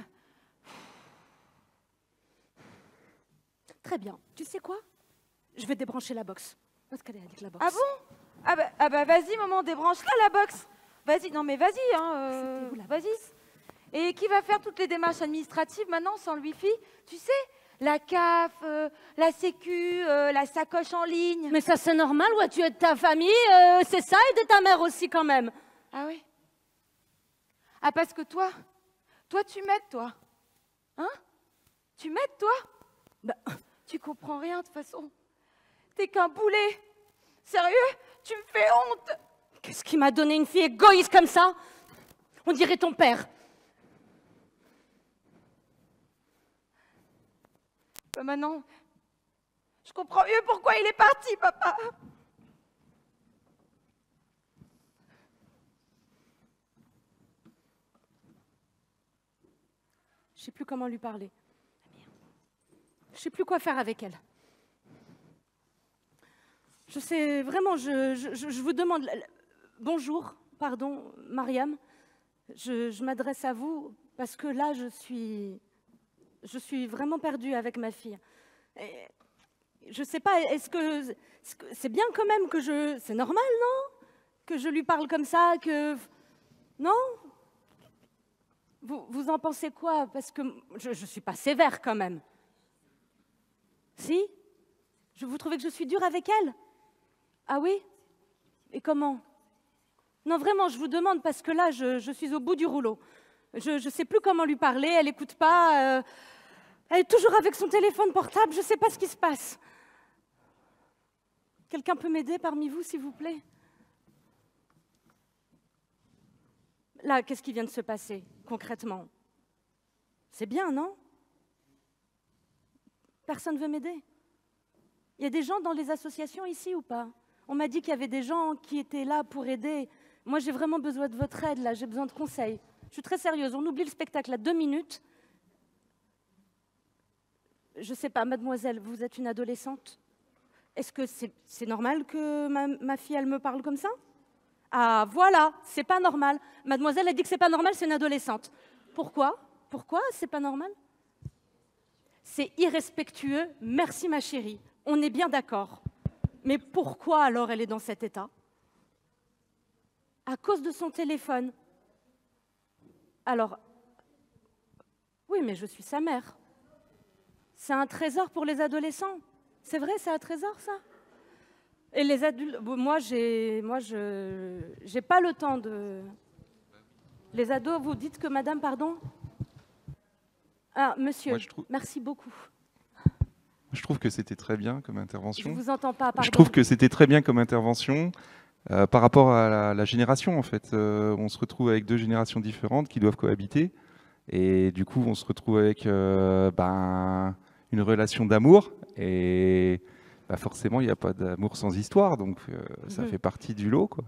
Très bien. Tu sais quoi? Je vais débrancher la box. Parce qu'elle est avec la box. Ah bon? Ah bah vas-y, maman, débranche-la la box. Vas-y, non mais vas-y, hein. C'était où, la Vas-y. Et qui va faire toutes les démarches administratives maintenant sans le Wi-Fi? Tu sais, la CAF, la Sécu, la sacoche en ligne. Mais ça, c'est normal, ouais, tu es de ta famille, c'est ça, et de ta mère aussi, quand même. Ah oui? Ah, parce que toi, tu m'aides, toi. Hein? Tu m'aides, toi? Bah, tu comprends rien, de toute façon. T'es qu'un boulet. Sérieux? Tu me fais honte. Qu'est-ce qui m'a donné une fille égoïste comme ça? On dirait ton père. Bah maintenant, je comprends mieux pourquoi il est parti, papa. Je sais plus comment lui parler. Je sais plus quoi faire avec elle. Je sais vraiment, je vous demande... Bonjour, pardon, Mariam. Je m'adresse à vous parce que là, je suis vraiment perdue avec ma fille. Et je sais pas, est-ce que c'est bien quand même que je... C'est normal, non? Que je lui parle comme ça, que... Non? Vous en pensez quoi? Parce que je suis pas sévère quand même. Si? Vous trouvez que je suis dure avec elle? Ah oui? Et comment? Non, vraiment, je vous demande parce que là, je suis au bout du rouleau. Je ne sais plus comment lui parler, elle n'écoute pas. Elle est toujours avec son téléphone portable, je ne sais pas ce qui se passe. Quelqu'un peut m'aider parmi vous, s'il vous plaît? Là, qu'est-ce qui vient de se passer, concrètement? C'est bien, non? Personne ne veut m'aider? Il y a des gens dans les associations ici ou pas? On m'a dit qu'il y avait des gens qui étaient là pour aider. Moi, j'ai vraiment besoin de votre aide, là. J'ai besoin de conseils. Je suis très sérieuse. On oublie le spectacle à 2 minutes. Je ne sais pas, mademoiselle, vous êtes une adolescente? Est-ce que c'est normal que ma fille, elle me parle comme ça? Ah, voilà, c'est pas normal. Mademoiselle a dit que c'est pas normal, c'est une adolescente. Pourquoi? Pourquoi c'est pas normal? C'est irrespectueux. Merci, ma chérie. On est bien d'accord. Mais pourquoi alors elle est dans cet état? À cause de son téléphone. Alors, oui, mais je suis sa mère. C'est un trésor pour les adolescents. C'est vrai, c'est à Trésor, ça? Et les adultes, bon, moi, j'ai pas le temps de... Les ados, vous dites que madame, pardon? Ah, monsieur, Moi, je trouve- merci beaucoup. Je trouve que c'était très bien comme Je intervention. vous entends pas, pardon. Je trouve que c'était très bien comme intervention par rapport à la génération, en fait. On se retrouve avec 2 générations différentes qui doivent cohabiter. Et du coup, on se retrouve avec une relation d'amour. Et forcément, il n'y a pas d'amour sans histoire. Donc, ça fait partie du lot, quoi.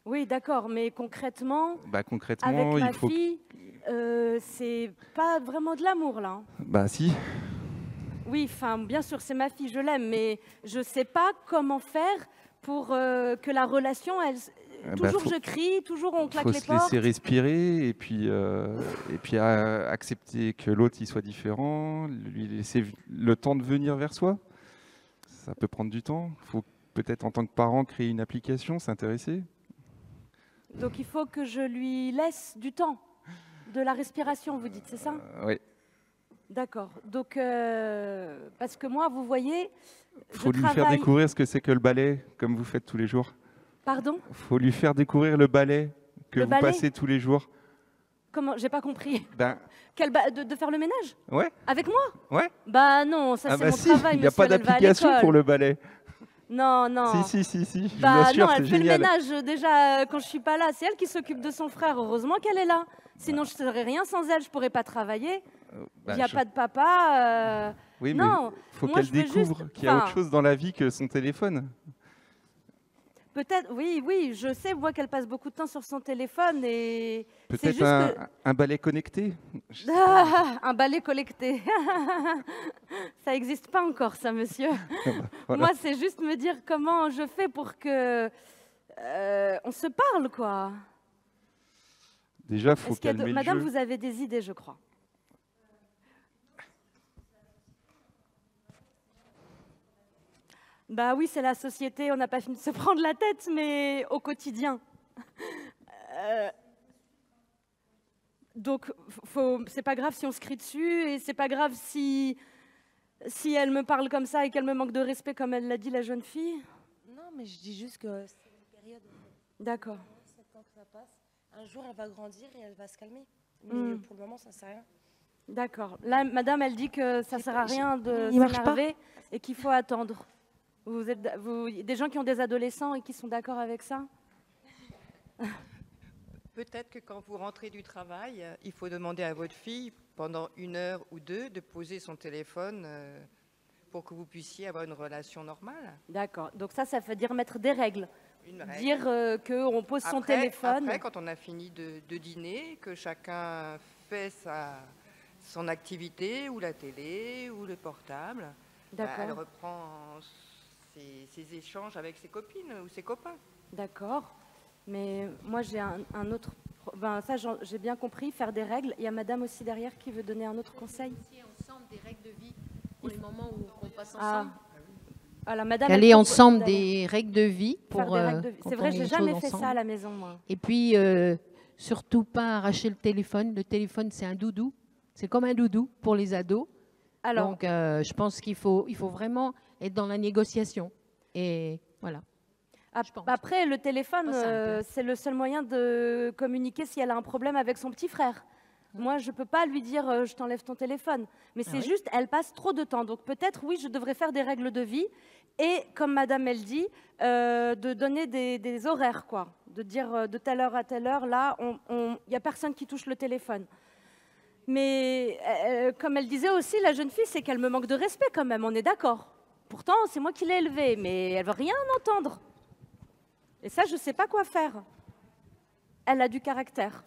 Oui, d'accord, mais concrètement, Concrètement, avec ma il faut... fille, c'est pas vraiment de l'amour, là. Si. Oui, enfin, bien sûr, c'est ma fille, je l'aime, mais je sais pas comment faire pour que la relation, toujours je crie, toujours on claque faut les se portes. laisser respirer et puis accepter que l'autre il soit différent, lui laisser le temps de venir vers soi. Ça peut prendre du temps. Il faut peut-être en tant que parent créer une application, s'intéresser. Donc il faut que je lui laisse du temps, de la respiration, vous dites, c'est ça? Oui. D'accord. Donc, parce que moi, vous voyez, Il faut lui faire travaille- découvrir ce que c'est que le ballet, comme vous faites tous les jours. Pardon? Il faut lui faire découvrir le ballet que Le vous ballet passez tous les jours. Comment? J'ai pas compris. Ben, De faire le ménage? ouais, Avec moi? ouais. Bah non, ça c'est mon Si, travail, il n'y a monsieur, pas elle va à d'application l'école. pour le ballet. Non, non. Si, je vous Bah assure, non, c'est elle fait génial. le ménage déjà quand je suis pas là. C'est elle qui s'occupe de son frère. Heureusement qu'elle est là. Sinon, je ne serais rien sans elle. Je pourrais pas travailler. Il n'y a pas de papa. Oui, mais non. il faut Moi, qu'elle je veux découvre juste- qu'il y a autre enfin, chose dans la vie que son téléphone. Peut-être, oui, je sais, moi qu'elle passe beaucoup de temps sur son téléphone et c'est Peut-être juste un balai connecté. un balai collecté. Ça n'existe pas encore, ça, monsieur. Voilà. Moi, c'est juste me dire comment je fais pour que on se parle, quoi. Déjà, il faut Est-ce qu'il y a calmer le Madame, jeu. vous avez des idées, je crois. Bah oui, c'est la société, on n'a pas fini de se prendre la tête, mais au quotidien. Donc, c'est pas grave si on se crie dessus, et c'est pas grave si elle me parle comme ça et qu'elle me manque de respect, comme elle l'a dit, la jeune fille. Non, mais je dis juste que c'est une période. D'accord. 7 ans que ça passe. Un jour, elle va grandir et elle va se calmer. Mais pour le moment, ça ne sert à rien. D'accord. Là, madame, elle dit que ça sert à rien de Il marche pas. s'énerver et qu'il faut attendre. Vous êtes des gens qui ont des adolescents et qui sont d'accord avec ça? Peut-être que quand vous rentrez du travail, il faut demander à votre fille, pendant 1 heure ou 2, de poser son téléphone pour que vous puissiez avoir une relation normale. D'accord. Donc ça veut dire mettre des règles. Une règle. Dire qu'on pose son téléphone. Après, quand on a fini de dîner, que chacun fait son activité, ou la télé, ou le portable, D'accord. elle reprend ses échanges avec ses copines ou ses copains. D'accord. Mais moi, j'ai un autre... Ben, ça, j'ai bien compris, faire des règles. Il y a madame aussi derrière qui veut donner un autre conseil. Ensemble des règles de vie pour les moments où on passe Ah. ensemble. Voilà, madame, Caler elle propose ensemble d'aller des règles de vie faire pour. des règles de vie. quand C'est on vrai, met j'ai les jamais choses fait ça ensemble. à la maison, moi. Et puis, surtout pas arracher le téléphone. Le téléphone, c'est un doudou. C'est comme un doudou pour les ados. Alors, Donc, je pense qu'il faut vraiment être dans la négociation. Et voilà. je pense. après, le téléphone, Pas simple. c'est le seul moyen de communiquer si elle a un problème avec son petit frère. Moi, je ne peux pas lui dire je t'enlève ton téléphone. Mais c'est oui. juste, elle passe trop de temps. Donc peut-être, oui, je devrais faire des règles de vie. Et comme madame, elle dit, de donner des horaires, quoi. De dire de telle heure à telle heure, là, il n'y a personne qui touche le téléphone. Mais comme elle disait aussi, la jeune fille, c'est qu'elle me manque de respect quand même, on est d'accord. Pourtant, c'est moi qui l'ai élevée, mais elle ne veut rien entendre. Et ça, je ne sais pas quoi faire. Elle a du caractère.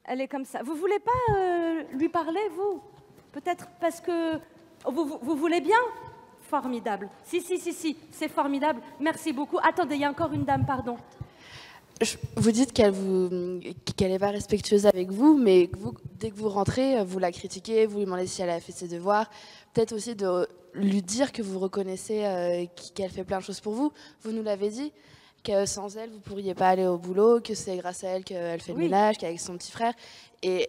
Elle est comme ça. Vous voulez pas lui parler, vous? Peut-être parce que vous voulez bien? Formidable. Si, c'est formidable. Merci beaucoup. Attendez, il y a encore une dame, pardon. Vous dites qu'elle n'est pas respectueuse avec vous, mais vous, dès que vous rentrez, vous la critiquez, vous lui demandez si elle a fait ses devoirs. Peut-être aussi de lui dire que vous reconnaissez qu'elle fait plein de choses pour vous. Vous nous l'avez dit, que sans elle, vous ne pourriez pas aller au boulot, que c'est grâce à elle qu'elle fait le ménage, qu'avec son petit frère. Et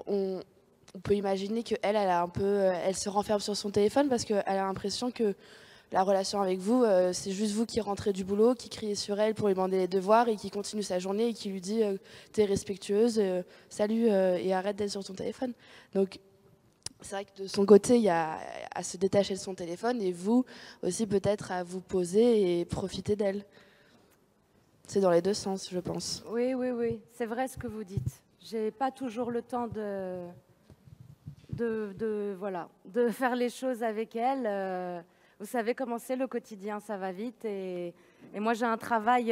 on peut imaginer qu'elle, elle se renferme sur son téléphone parce qu'elle a l'impression que la relation avec vous, c'est juste vous qui rentrez du boulot, qui criez sur elle pour lui demander les devoirs et qui continue sa journée et qui lui dit t'es respectueuse, salut et arrête d'être sur ton téléphone. Donc c'est vrai que de son côté, il y a à se détacher de son téléphone et vous aussi peut-être à vous poser et profiter d'elle. C'est dans les deux sens, je pense. Oui, oui, oui, c'est vrai ce que vous dites. J'ai pas toujours le temps voilà, de faire les choses avec elle. Vous savez comment c'est le quotidien, ça va vite. Et moi, j'ai un travail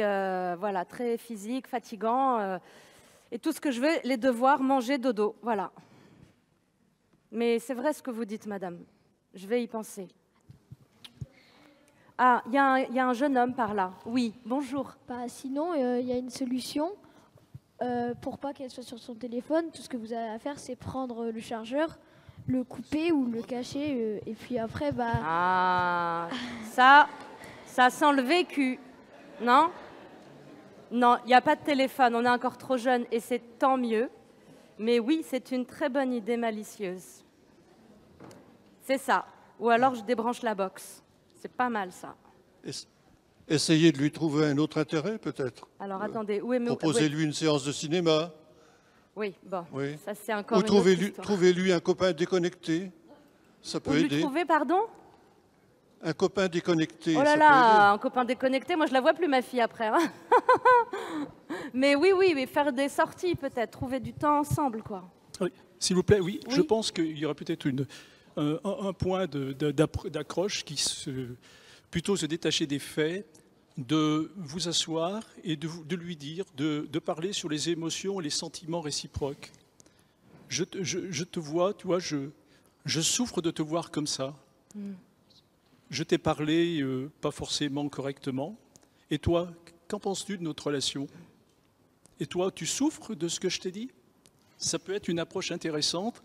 voilà, très physique, fatigant. Et tout ce que je veux, les devoirs, manger, dodo, voilà. Mais c'est vrai ce que vous dites, madame. Je vais y penser. Ah, il y a un jeune homme par là. Oui, bonjour. Bah, sinon, il y a une solution. Pour pas qu'elle soit sur son téléphone, tout ce que vous avez à faire, c'est prendre le chargeur, le couper ou le cacher. Et puis après, bah... Ah, ça sent le vécu. Non? Non, il n'y a pas de téléphone. On est encore trop jeune et c'est tant mieux. Mais oui, c'est une très bonne idée malicieuse. C'est ça. Ou alors je débranche la box. C'est pas mal ça. Essayez de lui trouver un autre intérêt peut-être. Alors attendez, où est Proposez-lui une séance de cinéma. Oui, bon, oui. Ça c'est encore ou une autre histoire. trouvez-lui un copain déconnecté. Ça peut aider. Lui trouver, pardon? Un copain déconnecté. Oh là là, un copain déconnecté, moi je la vois plus ma fille après. Hein. Mais oui, mais faire des sorties peut-être, trouver du temps ensemble quoi. Oui, s'il vous plaît, oui. Je pense qu'il y aurait peut-être un point d'accroche qui plutôt se détacher des faits, de vous asseoir et de lui dire, de parler sur les émotions et les sentiments réciproques. Je te vois, tu vois, je souffre de te voir comme ça. Je t'ai parlé pas forcément correctement. Et toi, qu'en penses-tu de notre relation? Et toi, tu souffres de ce que je t'ai dit? Ça peut être une approche intéressante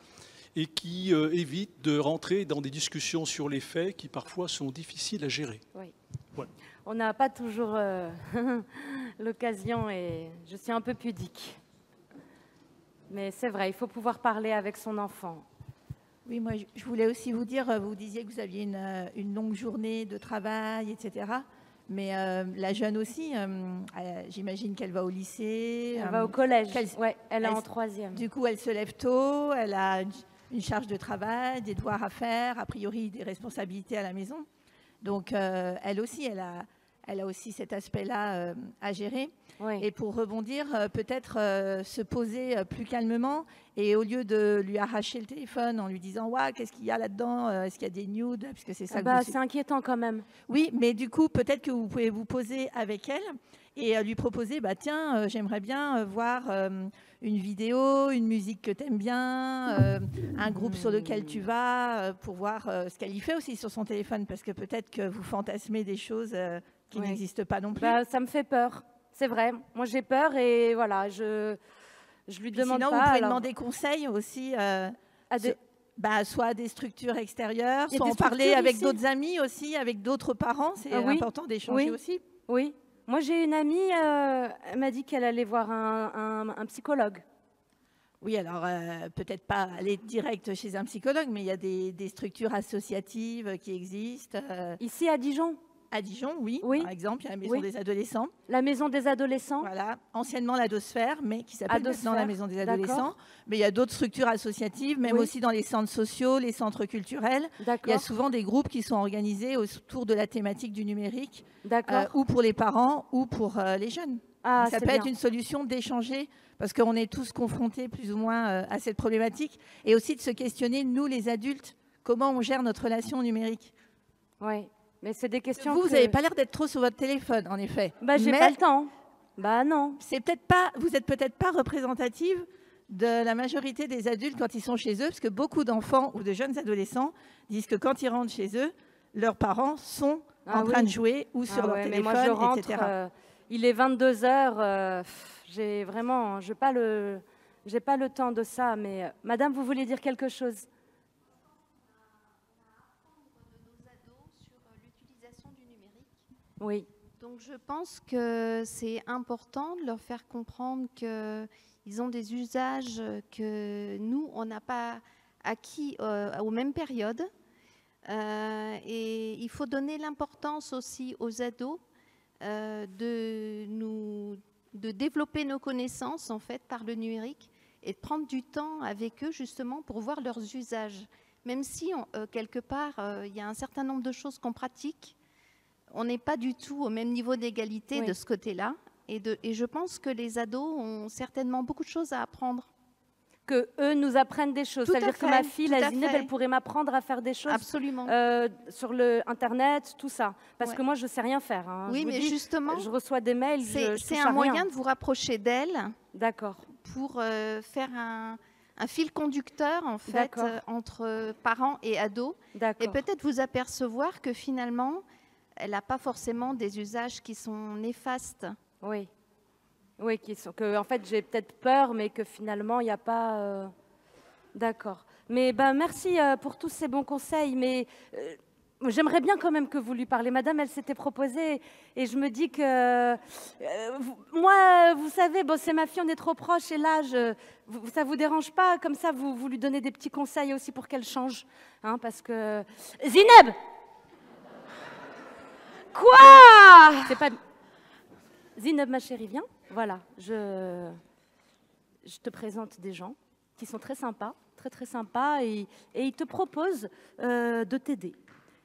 et qui évite de rentrer dans des discussions sur les faits qui parfois sont difficiles à gérer. Oui. Voilà. On n'a pas toujours l'occasion et je suis un peu pudique. Mais c'est vrai, il faut pouvoir parler avec son enfant. Oui, moi je voulais aussi vous dire, vous disiez que vous aviez une longue journée de travail, etc. Mais la jeune aussi, j'imagine qu'elle va au lycée. Elle va au collège, ouais, elle est en 3e. Du coup, elle se lève tôt, elle a une charge de travail, des devoirs à faire, a priori des responsabilités à la maison. Donc, elle aussi, elle a aussi cet aspect-là à gérer. Oui. Et pour rebondir, peut-être se poser plus calmement et au lieu de lui arracher le téléphone en lui disant « Ouah, qu'est-ce qu'il y a là-dedans? Est-ce qu'il y a des nudes ?» Puisque c'est ça c'est inquiétant quand même. Oui, mais du coup, peut-être que vous pouvez vous poser avec elle et lui proposer « Tiens, j'aimerais bien voir une vidéo, une musique que tu aimes bien, un groupe sur lequel tu vas, pour voir ce qu'elle y fait aussi sur son téléphone. » Parce que peut-être que vous fantasmez des choses qui n'existent pas non plus. Ça me fait peur. C'est vrai, moi j'ai peur et voilà, je lui demande sinon, pas. Vous pouvez demander conseil aussi, soit à des structures extérieures, soit en parler avec d'autres amis aussi, avec d'autres parents, c'est important d'échanger aussi. Oui, moi j'ai une amie, elle m'a dit qu'elle allait voir un psychologue. Oui, alors peut-être pas aller direct chez un psychologue, mais il y a des structures associatives qui existent. Ici à Dijon? À Dijon, oui. Par exemple, il y a la maison des adolescents. La maison des adolescents. Voilà, anciennement la Dosphère, mais qui s'appelle maintenant la maison des adolescents. Mais il y a d'autres structures associatives, même aussi dans les centres sociaux, les centres culturels. Il y a souvent des groupes qui sont organisés autour de la thématique du numérique, ou pour les parents, ou pour les jeunes. Ça peut être une solution d'échanger, parce qu'on est tous confrontés plus ou moins à cette problématique, et aussi de se questionner, nous les adultes, comment on gère notre relation numérique. Oui. Mais c'est des questions. Vous n'avez pas l'air d'être trop sur votre téléphone, en effet. J'ai pas le temps. Non. C'est peut-être pas. Vous êtes peut-être pas représentative de la majorité des adultes quand ils sont chez eux, parce que beaucoup d'enfants ou de jeunes adolescents disent que quand ils rentrent chez eux, leurs parents sont en train de jouer ou sur leur téléphone, mais moi, je rentre, etc. Il est 22h. J'ai vraiment, j'ai pas le temps de ça. Mais Madame, vous voulez dire quelque chose? Oui. Donc je pense que c'est important de leur faire comprendre qu'ils ont des usages que nous, on n'a pas acquis aux mêmes périodes. Et il faut donner l'importance aussi aux ados de développer nos connaissances en fait par le numérique et de prendre du temps avec eux justement pour voir leurs usages. Même si quelque part il y a un certain nombre de choses qu'on pratique, on n'est pas du tout au même niveau d'égalité de ce côté-là. Et je pense que les ados ont certainement beaucoup de choses à apprendre. Que eux nous apprennent des choses. C'est-à-dire que ma fille, la Zineb, elle pourrait m'apprendre à faire des choses. Absolument. Sur le Internet, tout ça. Parce que moi, je ne sais rien faire. Hein. Oui, mais justement, je reçois des mails. C'est un moyen de vous rapprocher d'elle. D'accord. Pour faire un fil conducteur en fait entre parents et ados. Et peut-être vous apercevoir que finalement, elle n'a pas forcément des usages qui sont néfastes. Oui. Oui, en fait, j'ai peut-être peur, mais que finalement, il n'y a pas... D'accord. Mais merci pour tous ces bons conseils, mais j'aimerais bien quand même que vous lui parlez. Madame, elle s'était proposée, et je me dis que... moi, vous savez, c'est ma fille, on est trop proches, et là, ça ne vous dérange pas? Comme ça, vous lui donnez des petits conseils aussi pour qu'elle change. Hein, parce que... Zineb! Quoi? C'est pas... Zineb, ma chérie, viens. Voilà, je te présente des gens qui sont très sympas, très sympas, et ils te proposent de t'aider.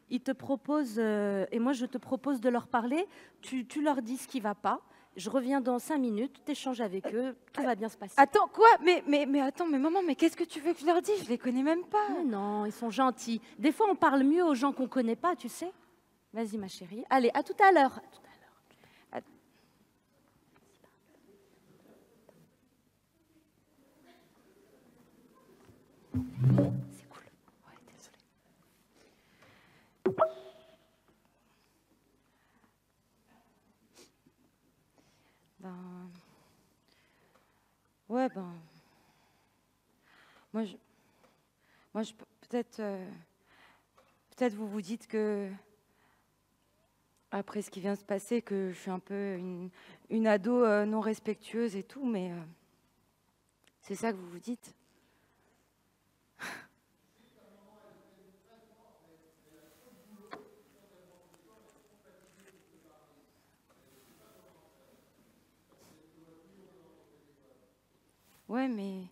Ils te proposent, et moi je te propose de leur parler, tu leur dis ce qui ne va pas, je reviens dans 5 minutes, tu échanges avec eux, tout va bien se passer. Attends, quoi? Mais attends, mais maman, mais qu'est-ce que tu veux que je leur dise? Je les connais même pas. Mais non, ils sont gentils. Des fois on parle mieux aux gens qu'on ne connaît pas, tu sais. Vas-y ma chérie, allez, à tout à l'heure. C'est cool. Ouais, désolée. Ouais, moi, peut-être vous vous dites que après ce qui vient de se passer, que je suis un peu une ado non respectueuse et tout, mais c'est ça que vous vous dites. Ouais, mais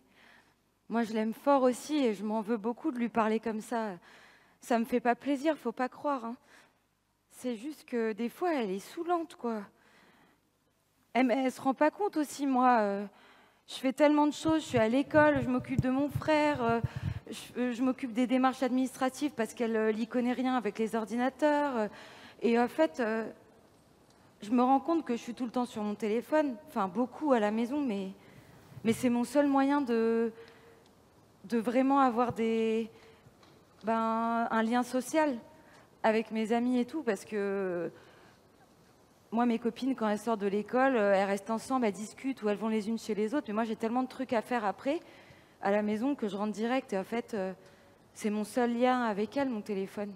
moi je l'aime fort aussi et je m'en veux beaucoup de lui parler comme ça. Ça me fait pas plaisir, faut pas croire. Hein. C'est juste que des fois elle est saoulante, quoi. Elle se rend pas compte aussi, moi. Je fais tellement de choses, je suis à l'école, je m'occupe de mon frère, je m'occupe des démarches administratives parce qu'elle n'y connaît rien avec les ordinateurs. Et en fait, je me rends compte que je suis tout le temps sur mon téléphone, enfin beaucoup à la maison, mais c'est mon seul moyen de vraiment avoir un lien social avec mes amis et tout, parce que moi, mes copines, quand elles sortent de l'école, elles restent ensemble, elles discutent ou elles vont les unes chez les autres, mais moi, j'ai tellement de trucs à faire après, à la maison, que je rentre direct, et en fait, c'est mon seul lien avec elles, mon téléphone.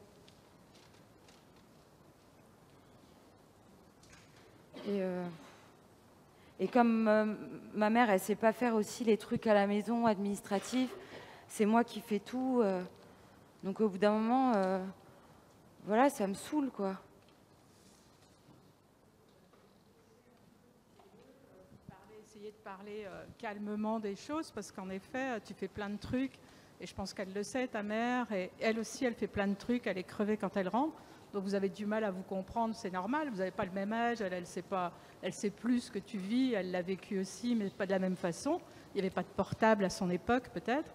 Et comme ma mère, elle ne sait pas faire aussi les trucs à la maison, administratifs, c'est moi qui fais tout. Donc au bout d'un moment, voilà, ça me saoule, quoi. Essayer de parler calmement des choses, parce qu'en effet, tu fais plein de trucs, et je pense qu'elle le sait, ta mère, et elle aussi, elle fait plein de trucs, elle est crevée quand elle rentre. Donc vous avez du mal à vous comprendre, c'est normal, vous n'avez pas le même âge, elle sait plus ce que tu vis, elle l'a vécu aussi, mais pas de la même façon. Il n'y avait pas de portable à son époque, peut-être.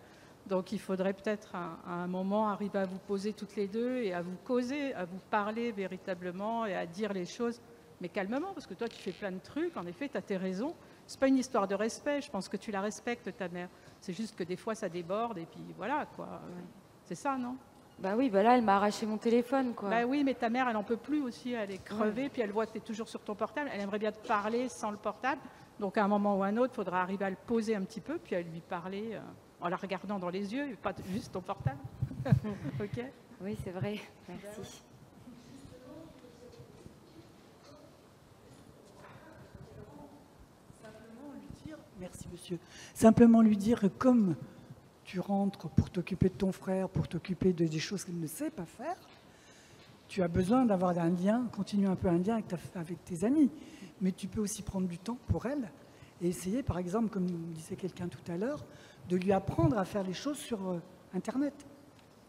Donc il faudrait peut-être à un moment arriver à vous poser toutes les deux et à vous causer, à vous parler véritablement et à dire les choses, mais calmement, parce que toi tu fais plein de trucs, en effet, tu as tes raisons. C'est pas une histoire de respect, je pense que tu la respectes, ta mère. C'est juste que des fois ça déborde et puis voilà, quoi. Ouais. C'est ça, non ? Bah oui, bah là, elle m'a arraché mon téléphone, quoi. Bah oui, mais ta mère, elle n'en peut plus aussi, elle est crevée, puis elle voit que tu es toujours sur ton portable, elle aimerait bien te parler sans le portable, donc à un moment ou à un autre, il faudra arriver à le poser un petit peu, puis à lui parler en la regardant dans les yeux, et pas juste ton portable. Ok ? Oui, c'est vrai, merci. Merci monsieur. Simplement lui dire que comme tu rentres pour t'occuper de ton frère, pour t'occuper des choses qu'elle ne sait pas faire, tu as besoin d'avoir un lien, continuer un peu un lien avec tes amis. Mais tu peux aussi prendre du temps pour elle et essayer, par exemple, comme disait quelqu'un tout à l'heure, de lui apprendre à faire les choses sur Internet.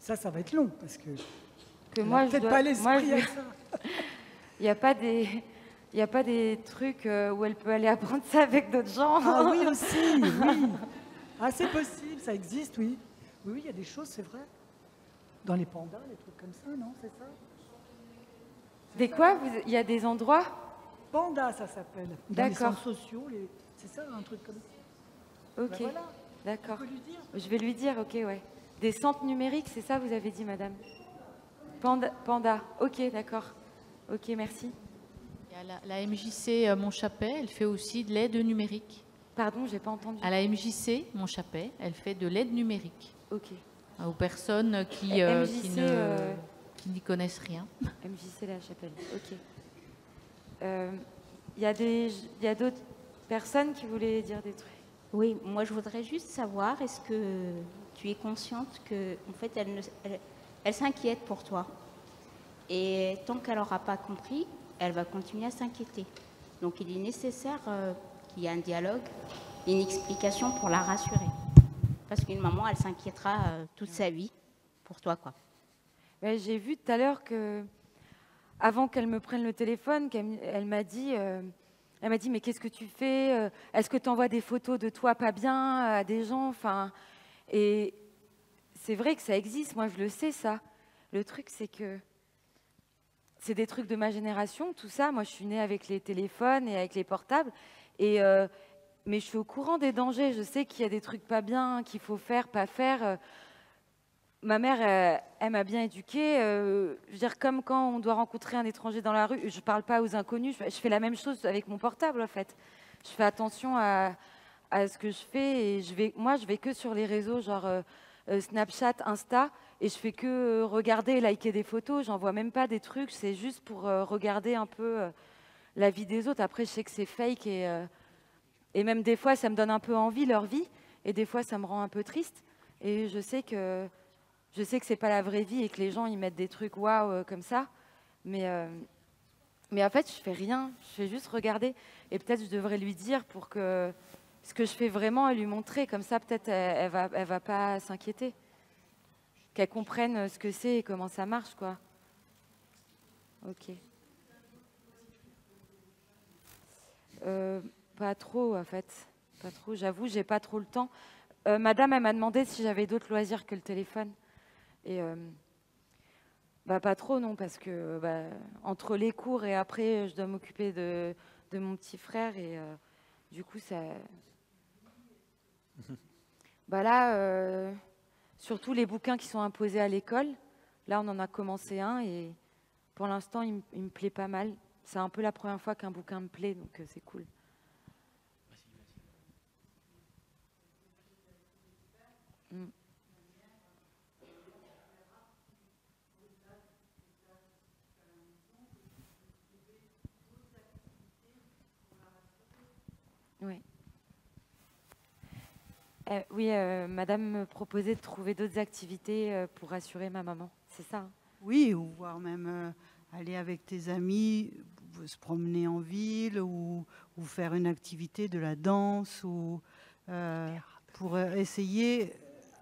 Ça va être long, parce que moi, peut-être pas l'esprit à ça. Il n'y a pas des trucs où elle peut aller apprendre ça avec d'autres gens. Ah oui, aussi, oui. Ah, c'est possible, ça existe, oui. Oui, il y a des choses, c'est vrai. Dans les pandas, des trucs comme ça, non, c'est ça? Des quoi? Il y a des endroits? Panda, ça s'appelle. Dans les centres sociaux, c'est ça, un truc comme ça. Ok, Ben voilà. d'accord. Je vais lui dire, ok, ouais. Des centres numériques, c'est ça, vous avez dit, madame? Panda. Ok, d'accord. Ok, merci. Il y a la MJC Montchapet, elle fait aussi de l'aide numérique. Pardon, j'ai pas entendu. À la MJC Montchapet, elle fait de l'aide numérique. Ok. Aux personnes qui n'y connaissent rien. MJC La Chapelle, ok. Il y a d'autres personnes qui voulaient dire des trucs. Oui, moi je voudrais juste savoir, est-ce que tu es consciente que en fait, elle s'inquiète pour toi. Et tant qu'elle n'aura pas compris, elle va continuer à s'inquiéter. Donc il est nécessaire qu'il y ait un dialogue, une explication pour la rassurer. Parce qu'une maman, elle s'inquiétera toute sa vie pour toi, quoi. Ouais, j'ai vu tout à l'heure que, avant qu'elle me prenne le téléphone, elle m'a dit, mais qu'est-ce que tu fais? Est-ce que tu envoies des photos de toi pas bien à des gens? Enfin, et c'est vrai que ça existe, moi je le sais ça. Le truc, c'est que c'est des trucs de ma génération, tout ça. Moi, je suis née avec les téléphones et avec les portables. Mais je suis au courant des dangers. Je sais qu'il y a des trucs pas bien, qu'il faut faire, pas faire. Ma mère, elle m'a bien éduquée. Je veux dire, comme quand on doit rencontrer un étranger dans la rue, je ne parle pas aux inconnus. Je fais la même chose avec mon portable, en fait. Je fais attention à ce que je fais. Et moi, je vais que sur les réseaux, genre Snapchat, Insta. Et je fais que regarder et liker des photos. J'envoie même pas des trucs. C'est juste pour regarder un peu la vie des autres. Après, je sais que c'est fake. Et même des fois, ça me donne un peu envie, leur vie. Et des fois, ça me rend un peu triste. Et je sais que c'est pas la vraie vie et que les gens, ils mettent des trucs waouh comme ça. Mais en fait, je fais rien. Je fais juste regarder. Et peut-être je devrais lui dire pour que ce que je fais vraiment et lui montrer. Comme ça, peut-être, elle va pas s'inquiéter. Qu'elle comprenne ce que c'est et comment ça marche, quoi. Ok. Pas trop, en fait. Pas trop, j'avoue, j'ai pas trop le temps. Madame, elle m'a demandé si j'avais d'autres loisirs que le téléphone. Et pas trop, non, parce que entre les cours et après, je dois m'occuper de mon petit frère. Et du coup, ça... là, surtout les bouquins qui sont imposés à l'école. Là, on en a commencé un et pour l'instant, il me plaît pas mal. C'est un peu la première fois qu'un bouquin me plaît, donc c'est cool. Mm. Oui. Oui, madame me proposait de trouver d'autres activités pour rassurer ma maman. C'est ça, hein? Oui, ou voire même aller avec tes amis, se promener en ville ou faire une activité de la danse ou pour essayer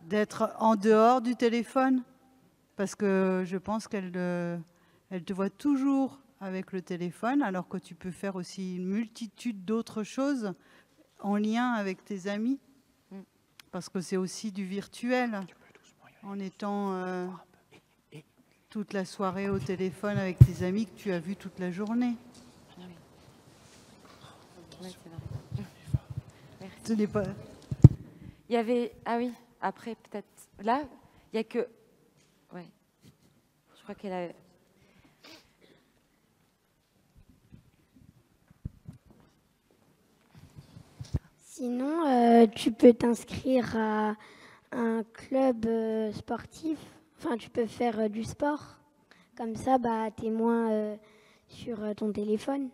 d'être en dehors du téléphone. Parce que je pense qu'elle te voit toujours avec le téléphone, alors que tu peux faire aussi une multitude d'autres choses en lien avec tes amis. Parce que c'est aussi du virtuel, en étant toute la soirée au téléphone avec tes amis que tu as vu toute la journée. Oui, c'est vrai. Merci. Ce n'est pas... Il y avait... Ah oui, après peut-être... Là, il n'y a que... Ouais. Je crois qu'elle a... Sinon, tu peux t'inscrire à un club sportif. Enfin, tu peux faire du sport. Comme ça, tu es moins sur ton téléphone.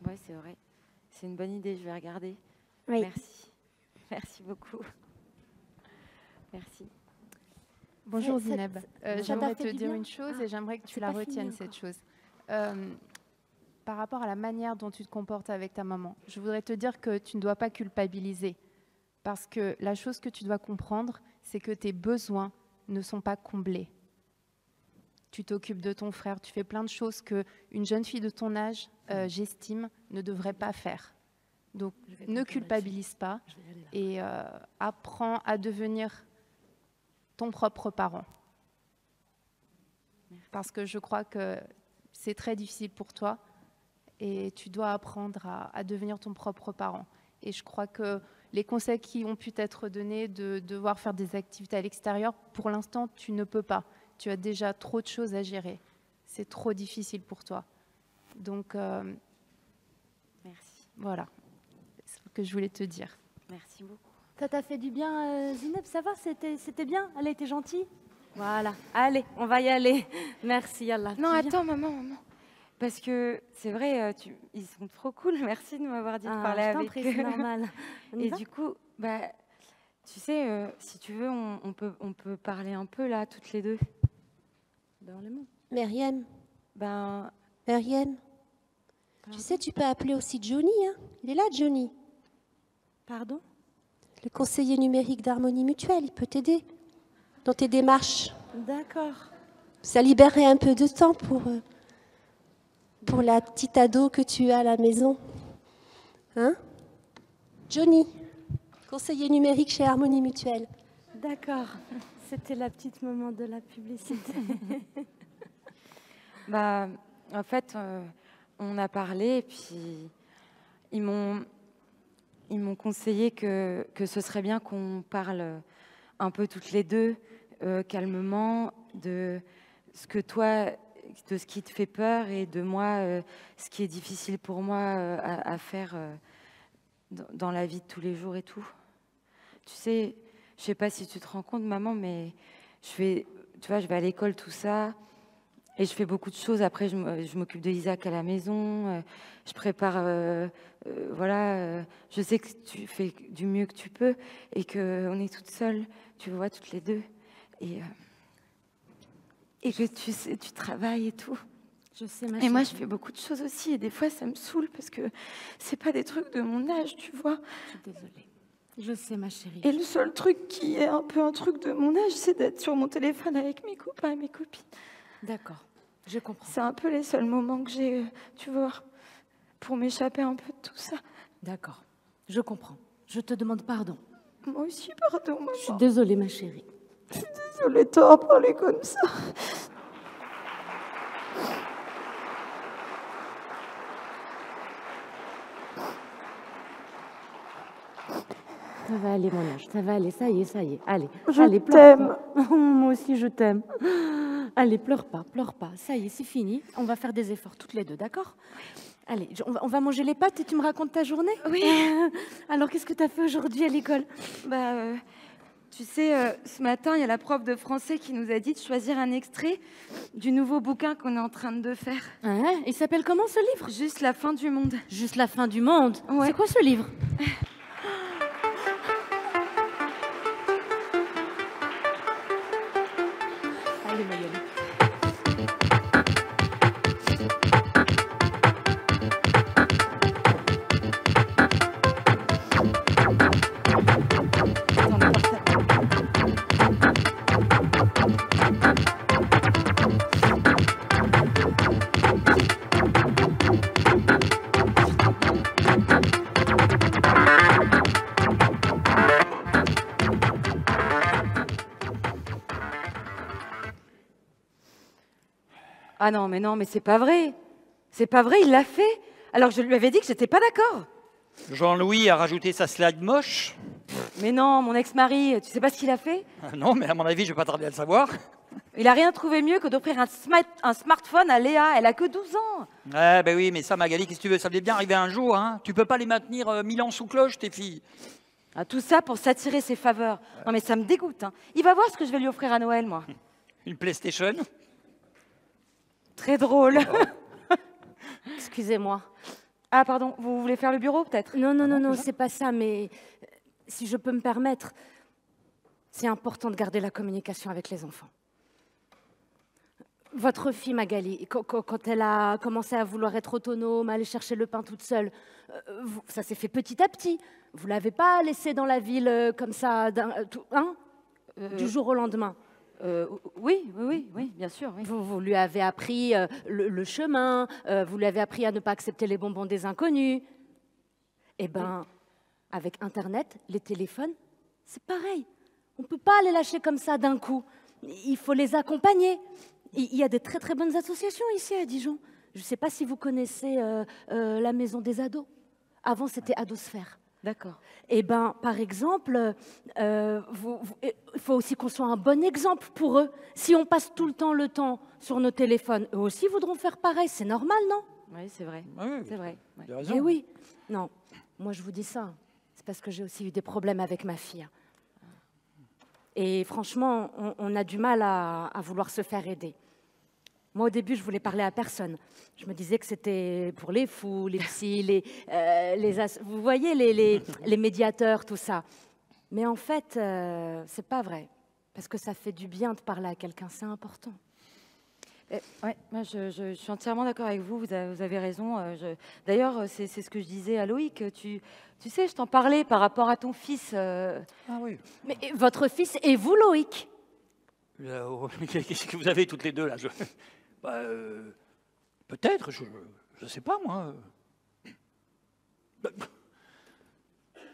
Oui, c'est vrai. C'est une bonne idée, je vais regarder. Oui. Merci. Merci beaucoup. Merci. Bonjour Zineb. Ça J'aimerais t'a fait te du dire bien une chose et j'aimerais que tu c'est la pas fini retiennes, encore. cette chose. Par rapport à la manière dont tu te comportes avec ta maman, je voudrais te dire que tu ne dois pas culpabiliser. Parce que la chose que tu dois comprendre, c'est que tes besoins ne sont pas comblés. Tu t'occupes de ton frère, tu fais plein de choses qu'une jeune fille de ton âge, j'estime, ne devrait pas faire. Donc ne culpabilise pas et apprends à devenir ton propre parent. Parce que je crois que c'est très difficile pour toi et tu dois apprendre à devenir ton propre parent. Et je crois que les conseils qui ont pu t'être donnés de devoir faire des activités à l'extérieur, pour l'instant, tu ne peux pas. Tu as déjà trop de choses à gérer. C'est trop difficile pour toi. Donc, Merci. Voilà, c'est ce que je voulais te dire. Merci beaucoup. Ça t'a fait du bien, Zineb, ça va? C'était bien? Elle a été gentille? Voilà. Allez, on va y aller. Merci, Yallah. Non, Tu viens? attends, maman. Parce que c'est vrai, ils sont trop cool. Merci de m'avoir dit de parler je t'en avec prie, eux. c'est normal. On y Et va? du coup, tu sais, si tu veux, on peut parler un peu là, toutes les deux. Dans les mots. Myriam, Ben, Myriam, tu sais, tu peux appeler aussi Johnny. Hein. Il est là, Johnny. Pardon? Le conseiller numérique d'Harmonie Mutuelle, il peut t'aider dans tes démarches. D'accord. Ça libérerait un peu de temps pour la petite ado que tu as à la maison. Hein? Johnny, conseiller numérique chez Harmonie Mutuelle. D'accord. C'était la petite moment de la publicité. En fait, on a parlé et puis ils m'ont conseillé que ce serait bien qu'on parle un peu toutes les deux, calmement, de ce qui te fait peur et de moi, ce qui est difficile pour moi à faire dans la vie de tous les jours et tout. Tu sais, je sais pas si tu te rends compte, maman, mais je vais à l'école, tout ça, et je fais beaucoup de choses. Après, je m'occupe de Isaac à la maison, je prépare, voilà. Je sais que tu fais du mieux que tu peux et qu'on est toutes seules, tu vois, toutes les deux, et que tu travailles et tout. Je sais, ma Et moi, je chérie. fais beaucoup de choses aussi, et des fois, ça me saoule parce que c'est pas des trucs de mon âge, tu vois. Je suis désolée. Je sais, ma chérie. Et le seul truc qui est un peu un truc de mon âge, c'est d'être sur mon téléphone avec mes copains et mes copines. D'accord, je comprends. C'est un peu les seuls moments que j'ai, tu vois, pour m'échapper un peu de tout ça. D'accord, je comprends. Je te demande pardon. Moi aussi, pardon, maman. Je suis désolée, ma chérie. Je suis désolée de t'en parler comme ça. Ça va aller, mon ange, ça va aller, ça y est, allez. Je Allez, t'aime. pleure pas. Moi aussi, je t'aime. Allez, pleure pas, ça y est, c'est fini. On va faire des efforts toutes les deux, d'accord? Allez, on va manger les pâtes et tu me racontes ta journée? Oui. Alors, qu'est-ce que tu as fait aujourd'hui à l'école? Tu sais, ce matin, il y a la prof de français qui nous a dit de choisir un extrait du nouveau bouquin qu'on est en train de faire. Hein? Il s'appelle comment, ce livre? Juste la fin du monde. Juste la fin du monde? Ouais. C'est quoi ce livre? Allez, Mayali. Ah non, mais c'est pas vrai. C'est pas vrai, il l'a fait. Alors je lui avais dit que j'étais pas d'accord. Jean-Louis a rajouté sa slide moche. Mais non, mon ex-mari, tu sais pas ce qu'il a fait? Non, mais à mon avis, je vais pas tarder à le savoir. Il a rien trouvé mieux que d'offrir un smartphone à Léa. Elle a que 12 ans. Eh ben oui, mais ça, Magali, qu'est-ce que tu veux? Ça devait bien arriver un jour. Hein. Tu peux pas les maintenir 1000 ans sous cloche, tes filles. Ah, tout ça pour s'attirer ses faveurs. Non, mais ça me dégoûte. Hein. Il va voir ce que je vais lui offrir à Noël, moi. Une PlayStation? Très drôle. Excusez-moi. Ah, pardon, vous voulez faire le bureau, peut-être? Non, c'est pas ça, mais si je peux me permettre, c'est important de garder la communication avec les enfants. Votre fille Magali, quand elle a commencé à vouloir être autonome, aller chercher le pain toute seule, ça s'est fait petit à petit. Vous ne l'avez pas laissée dans la ville comme ça, du jour au lendemain. Oui, bien sûr. Oui. Vous lui avez appris le chemin, vous lui avez appris à ne pas accepter les bonbons des inconnus. Eh bien, avec Internet, les téléphones, c'est pareil. On ne peut pas les lâcher comme ça d'un coup. Il faut les accompagner. Il y a des très très bonnes associations ici à Dijon. Je ne sais pas si vous connaissez la Maison des Ados. Avant, c'était Adosphère. D'accord. Eh bien, par exemple, il faut aussi qu'on soit un bon exemple pour eux. Si on passe tout le temps sur nos téléphones, eux aussi voudront faire pareil. C'est normal, non? Oui, c'est vrai. Oui, c'est vrai. tu as raison. Eh oui. Non, moi je vous dis ça. C'est parce que j'ai aussi eu des problèmes avec ma fille. Et franchement, on a du mal à vouloir se faire aider. Moi, au début, je voulais parler à personne. Je me disais que c'était pour les fous, les psys, vous voyez, les médiateurs, tout ça. Mais en fait, c'est pas vrai. Parce que ça fait du bien de parler à quelqu'un, c'est important. Ouais, moi je suis entièrement d'accord avec vous, vous avez raison. D'ailleurs, c'est ce que je disais à Loïc. Tu sais, je t'en parlais par rapport à ton fils. Ah oui. Mais votre fils et vous, Loïc? Qu'est-ce que vous avez toutes les deux là? Peut-être, je ne sais pas moi.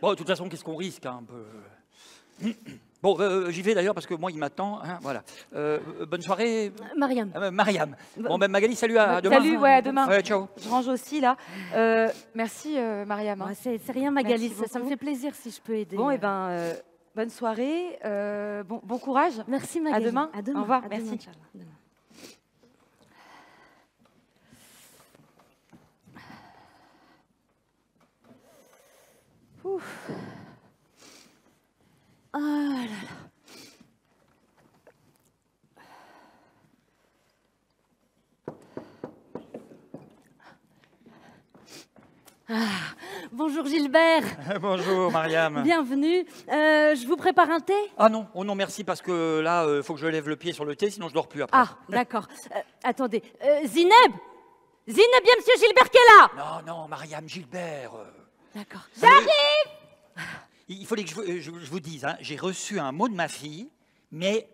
Bon, de toute façon, qu'est-ce qu'on risque un peu? Bon, j'y vais d'ailleurs parce que moi, il m'attend. Hein, voilà. Bonne soirée. Mariam. Mariam. Bon, ben Magali, salut, à demain. Salut, ouais, à demain. Ouais, ciao. Je range aussi, là. Merci, Mariam. Ouais, c'est rien, Magali, ça me fait plaisir si je peux aider. Bon, et ben, bonne soirée, bon courage. Merci, Magali. À demain. Au revoir, à merci. Demain, Ouf. Ah là là. Ah, bonjour Gilbert. Bonjour Mariam. Bienvenue. Je vous prépare un thé? Ah non, oh non merci parce que là, il faut que je lève le pied sur le thé, sinon je dors plus après. Ah, d'accord. Attendez. Zineb, il y a Monsieur Gilbert qui est là. Non, Mariam, Gilbert. D'accord. J'arrive. Il fallait que je vous dise, hein, j'ai reçu un mot de ma fille, mais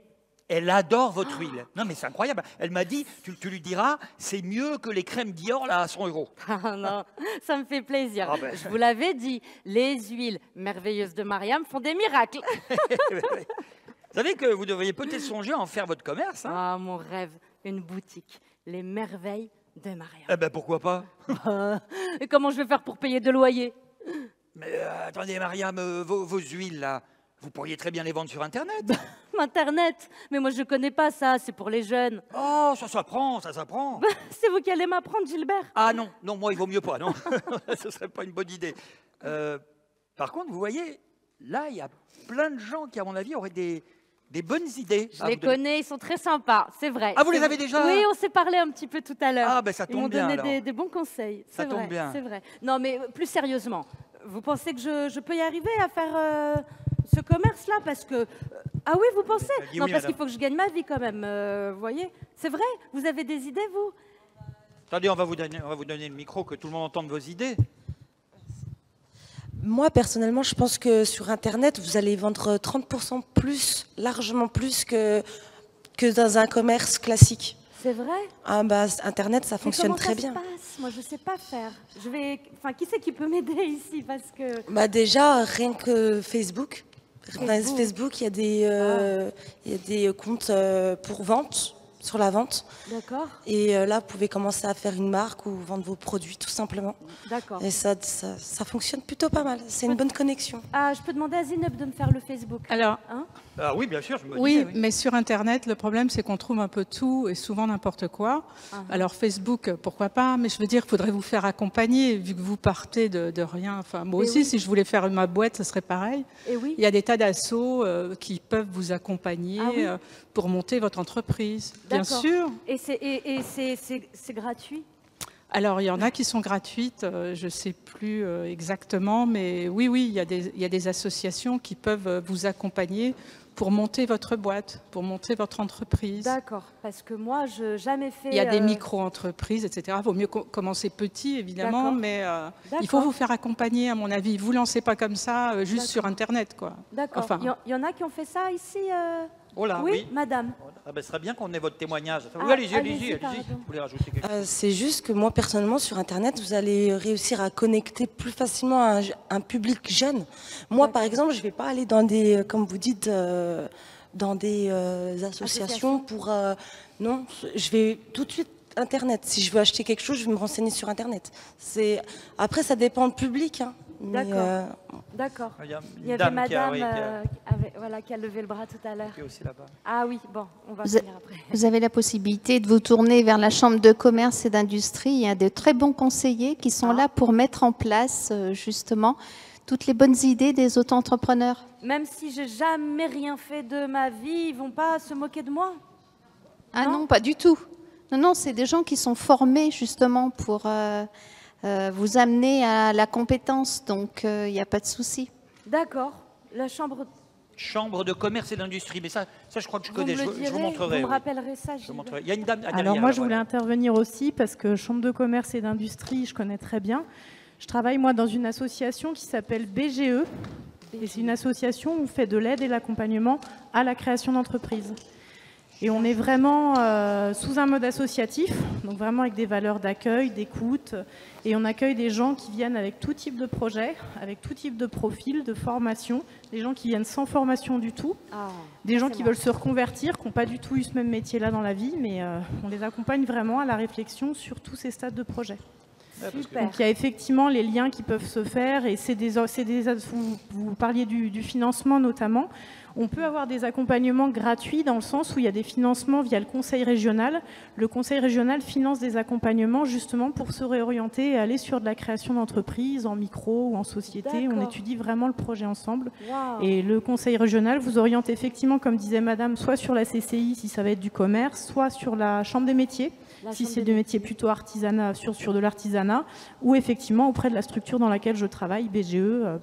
elle adore votre huile. Non, mais c'est incroyable. Elle m'a dit, tu lui diras, c'est mieux que les crèmes Dior là, à 100 €. Ah non, ça me fait plaisir. Ah ben. Je vous l'avais dit, les huiles merveilleuses de Mariam font des miracles. Vous savez que vous devriez peut-être songer à en faire votre commerce. Hein. Ah, mon rêve, une boutique, les merveilles de Mariam. Eh ben pourquoi pas. Et comment je vais faire pour payer de loyer? Mais attendez, Mariam, vos huiles là, vous pourriez très bien les vendre sur Internet. Internet? Mais moi je connais pas ça, c'est pour les jeunes. Oh, ça s'apprend, ça s'apprend. C'est vous qui allez m'apprendre, Gilbert. Ah non, moi il vaut mieux pas, non. Ce serait pas une bonne idée. Par contre, vous voyez, là il y a plein de gens qui, à mon avis, auraient des bonnes idées. Je les connais, ils sont très sympas, c'est vrai. Ah, vous les avez déjà? Oui, on s'est parlé un petit peu tout à l'heure. Ah, ben ça tombe bien. Ils m'ont donné des bons conseils. Ça tombe bien. C'est vrai. Non, mais plus sérieusement, vous pensez que je peux y arriver à faire ce commerce-là? Parce que. Ah oui, vous pensez? Non, parce qu'il faut que je gagne ma vie quand même. Vous voyez? C'est vrai? Vous avez des idées, vous? Attendez, on va vous donner le micro, que tout le monde entende vos idées. Moi, personnellement, je pense que sur Internet, vous allez vendre 30% plus, largement plus que dans un commerce classique. C'est vrai? Ah bah, Internet, ça fonctionne très bien. Comment ça se passe? Moi, je sais pas faire. Qui c'est qui peut m'aider ici? Parce que... Bah déjà, rien que Facebook. Facebook, il y a des comptes pour vente, sur la vente. D'accord. Et là, vous pouvez commencer à faire une marque ou vendre vos produits, tout simplement. D'accord. Et ça fonctionne plutôt pas mal. C'est une bonne connexion. Ah, je peux demander à Zineb de me faire le Facebook. Alors, hein? Ah oui, bien sûr. Oui, mais sur Internet, le problème, c'est qu'on trouve un peu tout et souvent n'importe quoi. Alors Facebook, pourquoi pas, mais je veux dire, il faudrait vous faire accompagner, vu que vous partez de rien. Enfin, moi aussi, si je voulais faire ma boîte, ce serait pareil. Et oui. Il y a des tas d'assos qui peuvent vous accompagner pour monter votre entreprise, bien sûr. Et c'est gratuit? Alors, il y en a qui sont gratuites, je ne sais plus exactement, mais oui, il y a des associations qui peuvent vous accompagner pour monter votre boîte, pour monter votre entreprise. D'accord, parce que moi, je n'ai jamais fait... Il y a des micro-entreprises, etc. Il vaut mieux commencer petit, évidemment, mais il faut vous faire accompagner, à mon avis. Vous ne lancez pas comme ça, juste sur Internet, quoi. D'accord. Enfin. Il y en a qui ont fait ça ici Oh là, oui, madame. Ah ben, ce serait bien qu'on ait votre témoignage. Ah, Oui, allez-y. allez-y, Vous voulez rajouter quelque chose? C'est juste que moi, personnellement, sur Internet, vous allez réussir à connecter plus facilement un public jeune. Moi, par exemple, je ne vais pas aller dans des, comme vous dites, dans des associations pour... non, je vais tout de suite Internet. Si je veux acheter quelque chose, je vais me renseigner sur Internet. Après, ça dépend du public. Hein. D'accord. D'accord. Il y a Il y avait madame qui a levé le bras tout à l'heure. Ah oui, bon, on va finir après. Vous avez la possibilité de vous tourner vers la Chambre de commerce et d'industrie. Il y a de très bons conseillers qui sont là pour mettre en place justement toutes les bonnes idées des auto-entrepreneurs. Même si j'ai jamais rien fait de ma vie, ils vont pas se moquer de moi? Ah non, pas du tout. Non, non, c'est des gens qui sont formés justement pour vous amener à la compétence, donc il n'y a pas de souci. D'accord. La chambre... Chambre de commerce et d'industrie, mais ça je crois que je connais, je vous Vous montrerai. me rappellerez ça, Il y a une dame derrière. Alors moi, je voulais intervenir aussi parce que chambre de commerce et d'industrie, je connais très bien. Je travaille moi dans une association qui s'appelle BGE. Et c'est une association où on fait de l'aide et l'accompagnement à la création d'entreprises. Et on est vraiment sous un mode associatif, donc vraiment avec des valeurs d'accueil, d'écoute. Et on accueille des gens qui viennent avec tout type de projet, avec tout type de profil, de formation. Des gens qui viennent sans formation du tout. Des gens qui veulent se reconvertir, qui n'ont pas du tout eu ce même métier-là dans la vie. Mais on les accompagne vraiment à la réflexion sur tous ces stades de projet. Super. Donc il y a effectivement les liens qui peuvent se faire. Et vous parliez du financement notamment. On peut avoir des accompagnements gratuits dans le sens où il y a des financements via le conseil régional. Le conseil régional finance des accompagnements justement pour se réorienter et aller sur de la création d'entreprises en micro ou en société. On étudie vraiment le projet ensemble. Wow. Et le conseil régional vous oriente effectivement, comme disait madame, soit sur la CCI si ça va être du commerce, soit sur la chambre des métiers. Si c'est des métiers plutôt artisanat, sur de l'artisanat, ou effectivement auprès de la structure dans laquelle je travaille, BGE,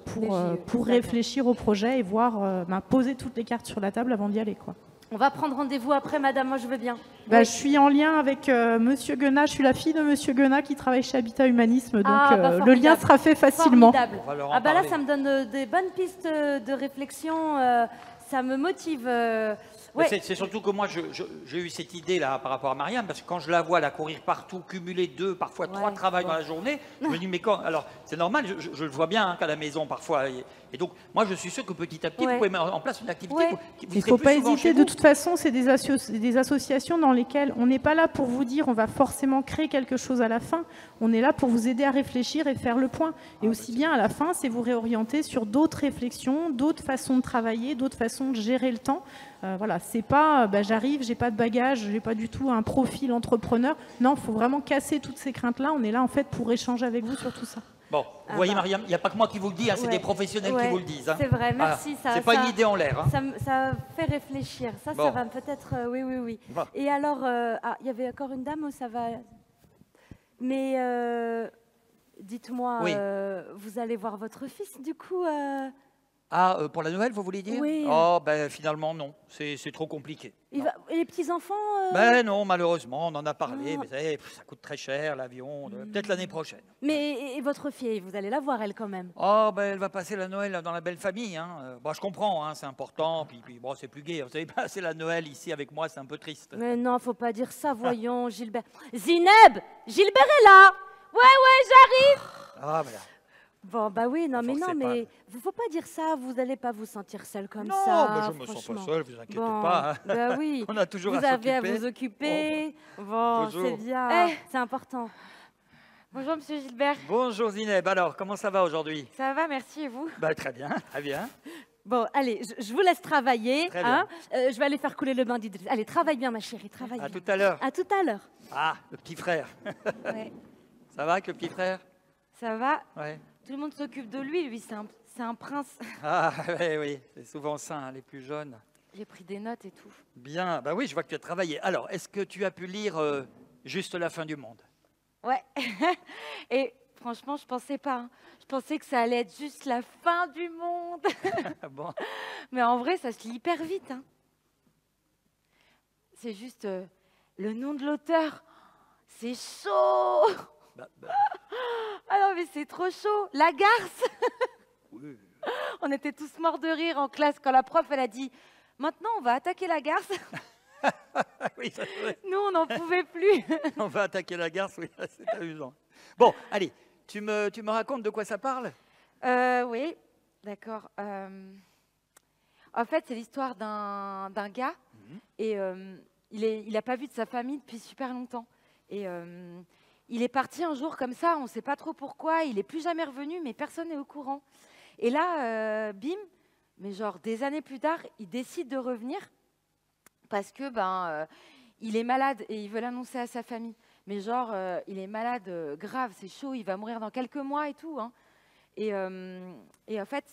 pour réfléchir au projet et voir, poser toutes les cartes sur la table avant d'y aller, quoi. On va prendre rendez-vous après, madame, moi je veux bien. Je suis en lien avec Monsieur Guenat, je suis la fille de Monsieur Guenat qui travaille chez Habitat Humanisme, donc le lien sera fait facilement. Là, ça me donne des bonnes pistes de réflexion, ça me motive. Ouais. C'est surtout que moi, j'ai eu cette idée-là par rapport à Marianne, parce que quand je la vois la courir partout, cumuler 2, parfois 3 travails dans la journée, je me dis, mais quand... Alors, c'est normal, je le vois bien qu'à la maison, parfois. Et donc, moi, je suis sûr que petit à petit, vous pouvez mettre en place une activité. Il ne faut pas hésiter. De toute façon, c'est des associations dans lesquelles on n'est pas là pour vous dire on va forcément créer quelque chose à la fin. On est là pour vous aider à réfléchir et faire le point. Et aussi bien, à la fin, c'est vous réorienter sur d'autres réflexions, d'autres façons de travailler, d'autres façons de gérer le temps. Voilà, c'est pas j'arrive, j'ai pas de bagage, j'ai pas du tout un profil entrepreneur. Non, il faut vraiment casser toutes ces craintes-là. On est là en fait pour échanger avec vous sur tout ça. Bon, vous voyez Mariam, il n'y a pas que moi qui vous le dis, hein, c'est des professionnels qui vous le disent. Hein. C'est vrai, merci. Voilà. C'est pas une idée en l'air. Hein. Ça fait réfléchir. Ça va peut-être... oui. Bon. Et alors, il y avait encore une dame où ça va... Mais dites-moi, vous allez voir votre fils du coup pour la Noël, vous voulez dire? Oui. Oh, finalement, non. C'est trop compliqué. Et les petits-enfants non, malheureusement, on en a parlé, mais ça coûte très cher, l'avion. Peut-être l'année prochaine. Mais et votre fille, vous allez la voir, elle, quand même? Oh, elle va passer la Noël dans la belle famille. Hein. Je comprends, hein, c'est important, puis c'est plus gai. Vous savez, passer la Noël ici avec moi, c'est un peu triste. Mais non, faut pas dire ça, voyons, Gilbert. Zineb! Gilbert est là! Ouais, j'arrive! Ah, voilà. Bon, oui, non, mais il ne faut pas dire ça, vous n'allez pas vous sentir seul comme ça. Non, je me sens pas seul, vous inquiétez pas. Hein. Oui. On a toujours vous avez à vous occuper. Bon, c'est bien, c'est important. Bonjour, monsieur Gilbert. Bonjour Zineb, alors, comment ça va aujourd'hui? Ça va, merci, et vous? Très bien, très bien. Bon, allez, je vous laisse travailler. Très bien. Je vais aller faire couler le bain d'Idriss. Allez, travaille bien, ma chérie, travaille bien. À tout à l'heure. À tout à l'heure. Ah, le petit frère. Ouais. Ça va avec le petit frère? Ça va. Ouais. Tout le monde s'occupe de lui, c'est un prince. Ah oui, c'est souvent ça, hein, les plus jeunes. J'ai pris des notes et tout. Bien, oui, je vois que tu as travaillé. Alors, est-ce que tu as pu lire Juste la fin du monde? Ouais. Et Franchement, je pensais pas. Hein. Je pensais que ça allait être juste la fin du monde. Bon. Mais en vrai, ça se lit hyper vite. Hein. C'est juste le nom de l'auteur. C'est chaud. Ah non, mais c'est trop chaud. La garce. Oui. On était tous morts de rire en classe quand la prof, elle a dit « Maintenant, on va attaquer la garce. » Oui, ça, ouais. Nous, on n'en pouvait plus. On va attaquer la garce, oui, c'est amusant. Bon, allez, tu me racontes de quoi ça parle? Oui, d'accord. En fait, c'est l'histoire d'un gars et il n'a pas vu de sa famille depuis super longtemps. Et il est parti un jour comme ça, on ne sait pas trop pourquoi, il n'est plus jamais revenu, mais personne n'est au courant. Et là, bim, mais genre des années plus tard, il décide de revenir parce que il est malade et il veut l'annoncer à sa famille. Mais genre, il est malade grave, c'est chaud, il va mourir dans quelques mois et tout. Hein. Et en fait,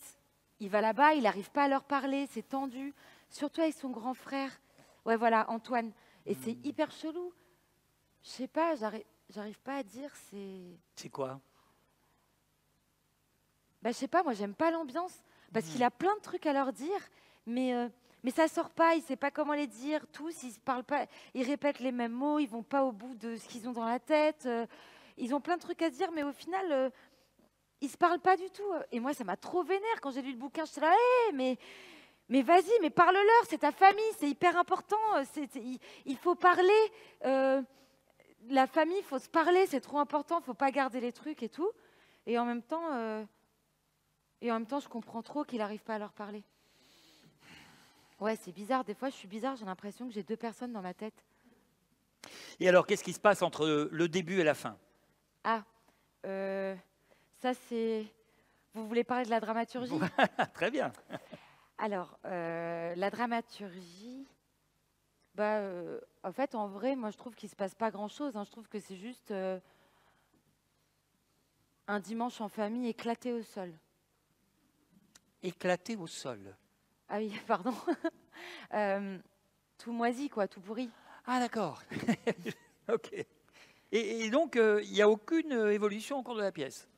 il va là-bas, il n'arrive pas à leur parler, c'est tendu, surtout avec son grand frère. Ouais, voilà, Antoine. Et c'est hyper chelou. Je sais pas, j'arrive pas à dire, c'est... C'est quoi? Je sais pas, moi j'aime pas l'ambiance, parce qu'il a plein de trucs à leur dire, mais ça sort pas, il sait pas comment les dire, tous, ils se parlent pas, ils répètent les mêmes mots, ils vont pas au bout de ce qu'ils ont dans la tête, ils ont plein de trucs à se dire, mais au final, ils se parlent pas du tout. Et moi, ça m'a trop vénère quand j'ai lu le bouquin, je suis là, mais vas-y, mais parle-leur, c'est ta famille, c'est hyper important, il faut parler, la famille, il faut se parler, c'est trop important, il faut pas garder les trucs et tout. Et en même temps, je comprends trop qu'il n'arrive pas à leur parler. Ouais, c'est bizarre. Des fois, je suis bizarre. J'ai l'impression que j'ai deux personnes dans ma tête. Et alors, qu'est-ce qui se passe entre le début et la fin? Ah, ça c'est... Vous voulez parler de la dramaturgie? Très bien. Alors, la dramaturgie... en fait, en vrai, moi, je trouve qu'il ne se passe pas grand-chose. Hein. Je trouve que c'est juste un dimanche en famille éclaté au sol. Éclaté au sol? Ah oui, pardon. Tout moisi, quoi, tout pourri. Ah, d'accord. Ok. Et donc, il n'y a aucune évolution au cours de la pièce?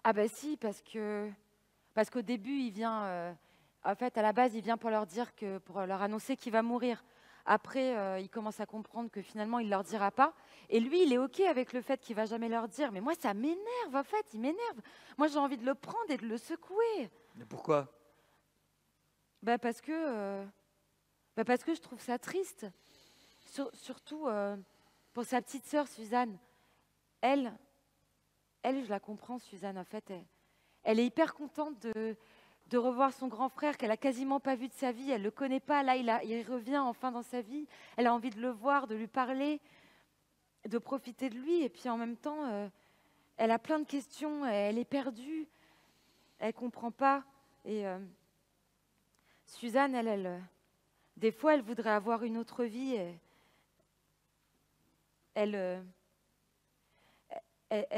Ah bah si, parce qu'au début, il vient... en fait, à la base, il vient pour leur annoncer qu'il va mourir. Après, il commence à comprendre que finalement, il ne leur dira pas. Et lui, il est OK avec le fait qu'il ne va jamais leur dire. Mais moi, ça m'énerve, en fait, il m'énerve. Moi, j'ai envie de le prendre et de le secouer. Mais pourquoi? Parce que je trouve ça triste. Surtout pour sa petite sœur, Suzanne. Elle, je la comprends, Suzanne, en fait. Elle est hyper contente de revoir son grand frère qu'elle a quasiment pas vu de sa vie. Elle le connaît pas. Là, il revient enfin dans sa vie. Elle a envie de le voir, de lui parler, de profiter de lui. Et puis en même temps, elle a plein de questions. Elle est perdue. Elle comprend pas. Et Suzanne, elle, des fois, elle voudrait avoir une autre vie. Elle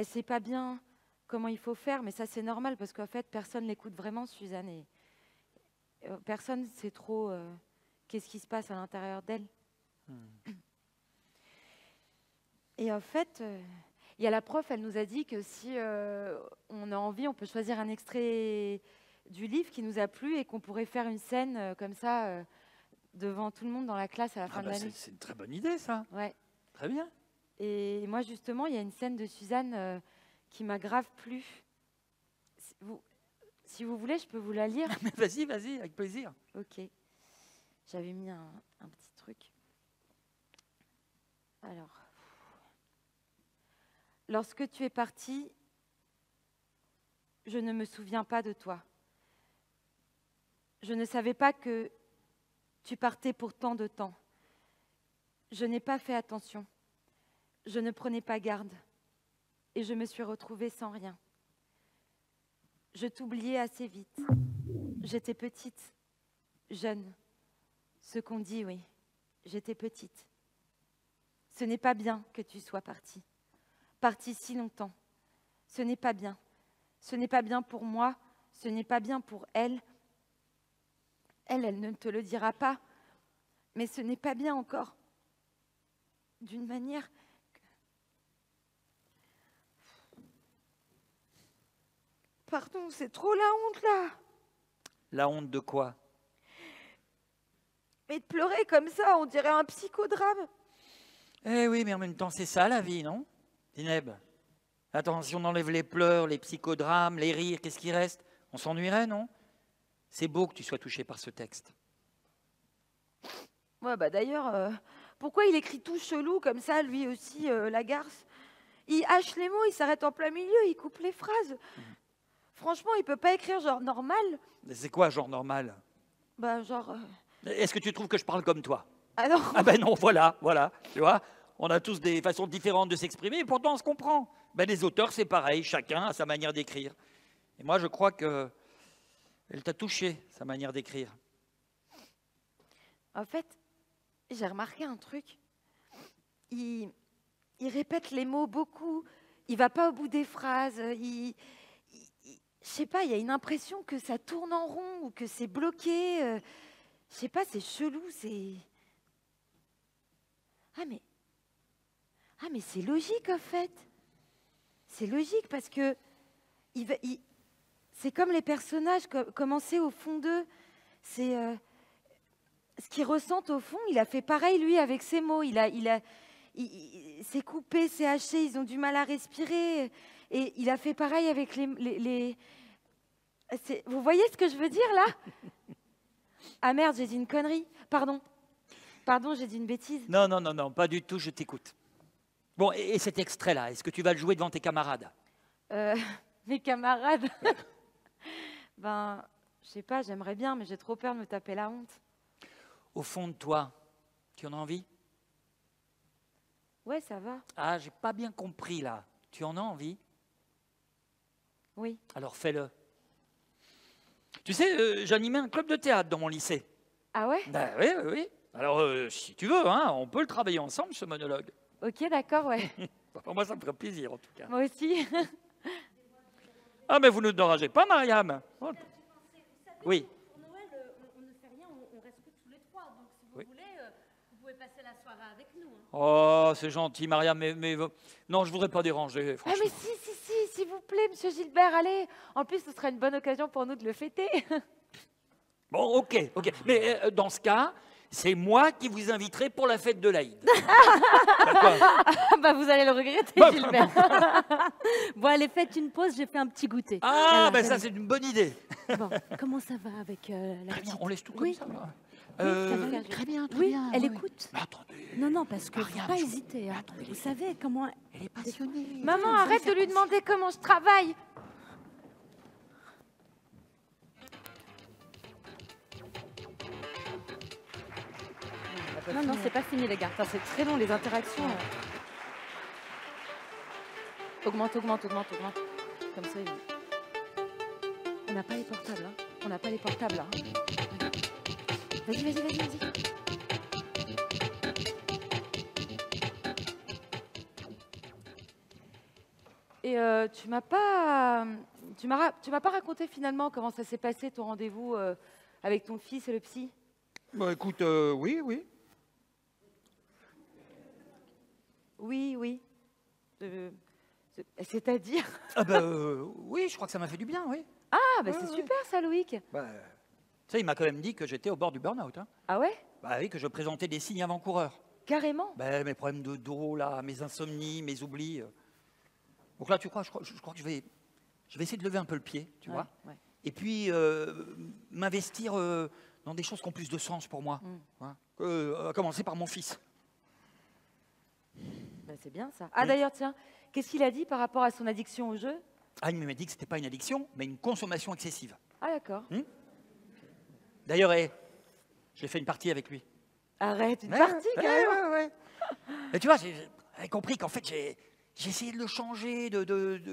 sait pas bien comment il faut faire, mais ça c'est normal parce qu'en fait personne l'écoute vraiment, Suzanne, et personne ne sait trop qu'est-ce qui se passe à l'intérieur d'elle. Et en fait, il y a la prof, elle nous a dit que si on a envie, on peut choisir un extrait du livre qui nous a plu et qu'on pourrait faire une scène comme ça devant tout le monde dans la classe à la fin de l'année. C'est une très bonne idée, ça. Ouais. Très bien. Et moi, justement, il y a une scène de Suzanne qui m'a grave plu. Si vous voulez, je peux vous la lire. Vas-y, avec plaisir. Ok. J'avais mis un petit truc. Alors. Lorsque tu es parti, je ne me souviens pas de toi. Je ne savais pas que tu partais pour tant de temps. Je n'ai pas fait attention. Je ne prenais pas garde. Et je me suis retrouvée sans rien. Je t'oubliais assez vite. J'étais petite, jeune. Ce qu'on dit, oui, j'étais petite. Ce n'est pas bien que tu sois partie. Partie si longtemps. Ce n'est pas bien. Ce n'est pas bien pour moi. Ce n'est pas bien pour elle. Elle ne te le dira pas. Mais ce n'est pas bien encore. D'une manière... Pardon, c'est trop la honte, là. La honte de quoi? Mais de pleurer comme ça, on dirait un psychodrame. Eh oui, mais en même temps, c'est ça la vie, non, Zineb? Attends, si on enlève les pleurs, les psychodrames, les rires, qu'est-ce qui reste? On s'ennuierait, non? C'est beau que tu sois touché par ce texte. Ouais, bah d'ailleurs, pourquoi il écrit tout chelou comme ça, lui aussi, Lagarce? Il hache les mots, il s'arrête en plein milieu, il coupe les phrases. Franchement, il peut pas écrire genre normal. C'est quoi, genre normal? Bah genre... Est-ce que tu trouves que je parle comme toi? Ah non. Ah ben non, voilà, tu vois. On a tous des façons différentes de s'exprimer, et pourtant on se comprend. Ben, les auteurs, c'est pareil, chacun a sa manière d'écrire. Et moi, je crois que elle t'a touché, sa manière d'écrire. En fait, j'ai remarqué un truc. Il répète les mots beaucoup. Il va pas au bout des phrases. Je sais pas, il y a une impression que ça tourne en rond ou que c'est bloqué. Je sais pas, c'est chelou, c'est... Ah mais c'est logique en fait. C'est logique parce que c'est comme les personnages commencés au fond d'eux. C'est ce qu'ils ressentent au fond. Il a fait pareil lui avec ses mots. C'est coupé, c'est haché. Ils ont du mal à respirer. Et il a fait pareil avec les... Vous voyez ce que je veux dire là? Ah merde, j'ai dit une connerie. Pardon, j'ai dit une bêtise. Non, pas du tout, je t'écoute. Bon, et cet extrait-là, est-ce que tu vas le jouer devant tes camarades? Mes camarades? Ben, je sais pas, j'aimerais bien, mais j'ai trop peur de me taper la honte. Au fond de toi, tu en as envie? Ouais, ça va. Ah, j'ai pas bien compris là. Tu en as envie? Oui. Alors fais-le. Tu sais, j'animais un club de théâtre dans mon lycée. Ah ouais? Ben oui. Alors, si tu veux, hein, on peut le travailler ensemble, ce monologue. Ok, d'accord, ouais. Moi, ça me ferait plaisir, en tout cas. Moi aussi. Ah, mais vous ne dérangez pas, Mariam? Oui. Pour Noël, on ne fait rien, on reste que tous les trois. Donc, si vous voulez, vous pouvez passer la soirée avec nous. Hein. Oh, c'est gentil, Mariam, mais non, je voudrais pas déranger, franchement. Ah, mais si, s'il vous plaît, monsieur Gilbert, allez. En plus, ce sera une bonne occasion pour nous de le fêter. Bon, ok. Mais dans ce cas, c'est moi qui vous inviterai pour la fête de l'Aïd. Bah, vous allez le regretter, Gilbert. Bon, allez, faites une pause, j'ai fait un petit goûter. Ah, ben ça, c'est une bonne idée. Bon, comment ça va avec la petite? On laisse tout comme ça. Très bien. Elle écoute. Mais attendez. Non, parce que faut pas hésiter. Hein. Vous savez comment... Elle est passionnée. Maman, arrête de lui demander comment je travaille. Non, c'est pas fini, les gars. Enfin, c'est très long, les interactions. Augmente. Comme ça, on n'a pas les portables. Hein. On n'a pas les portables, là. Vas-y. Et tu m'as pas raconté finalement comment ça s'est passé ton rendez-vous avec ton fils et le psy? Bah écoute, oui. Oui. C'est-à-dire? Ah bah oui, je crois que ça m'a fait du bien, oui. Ah bah c'est super ça, Loïc. Bah, tu sais, il m'a quand même dit que j'étais au bord du burn-out. Hein. Ah ouais? Bah oui, que je présentais des signes avant-coureurs. Carrément? Bah, mes problèmes de dos, là, mes insomnies, mes oublis. Donc là, tu crois, je crois que je vais essayer de lever un peu le pied, tu vois. Ouais. Et puis, m'investir dans des choses qui ont plus de sens pour moi. À commencer par mon fils. Ben, c'est bien ça. Ah d'ailleurs, tiens, qu'est-ce qu'il a dit par rapport à son addiction au jeu? Ah, il m'a dit que c'était pas une addiction, mais une consommation excessive. Ah d'accord. D'ailleurs, j'ai fait une partie avec lui. Arrête, une partie quand même. Ouais. Et tu vois, j'ai compris qu'en fait, j'ai essayé de le changer,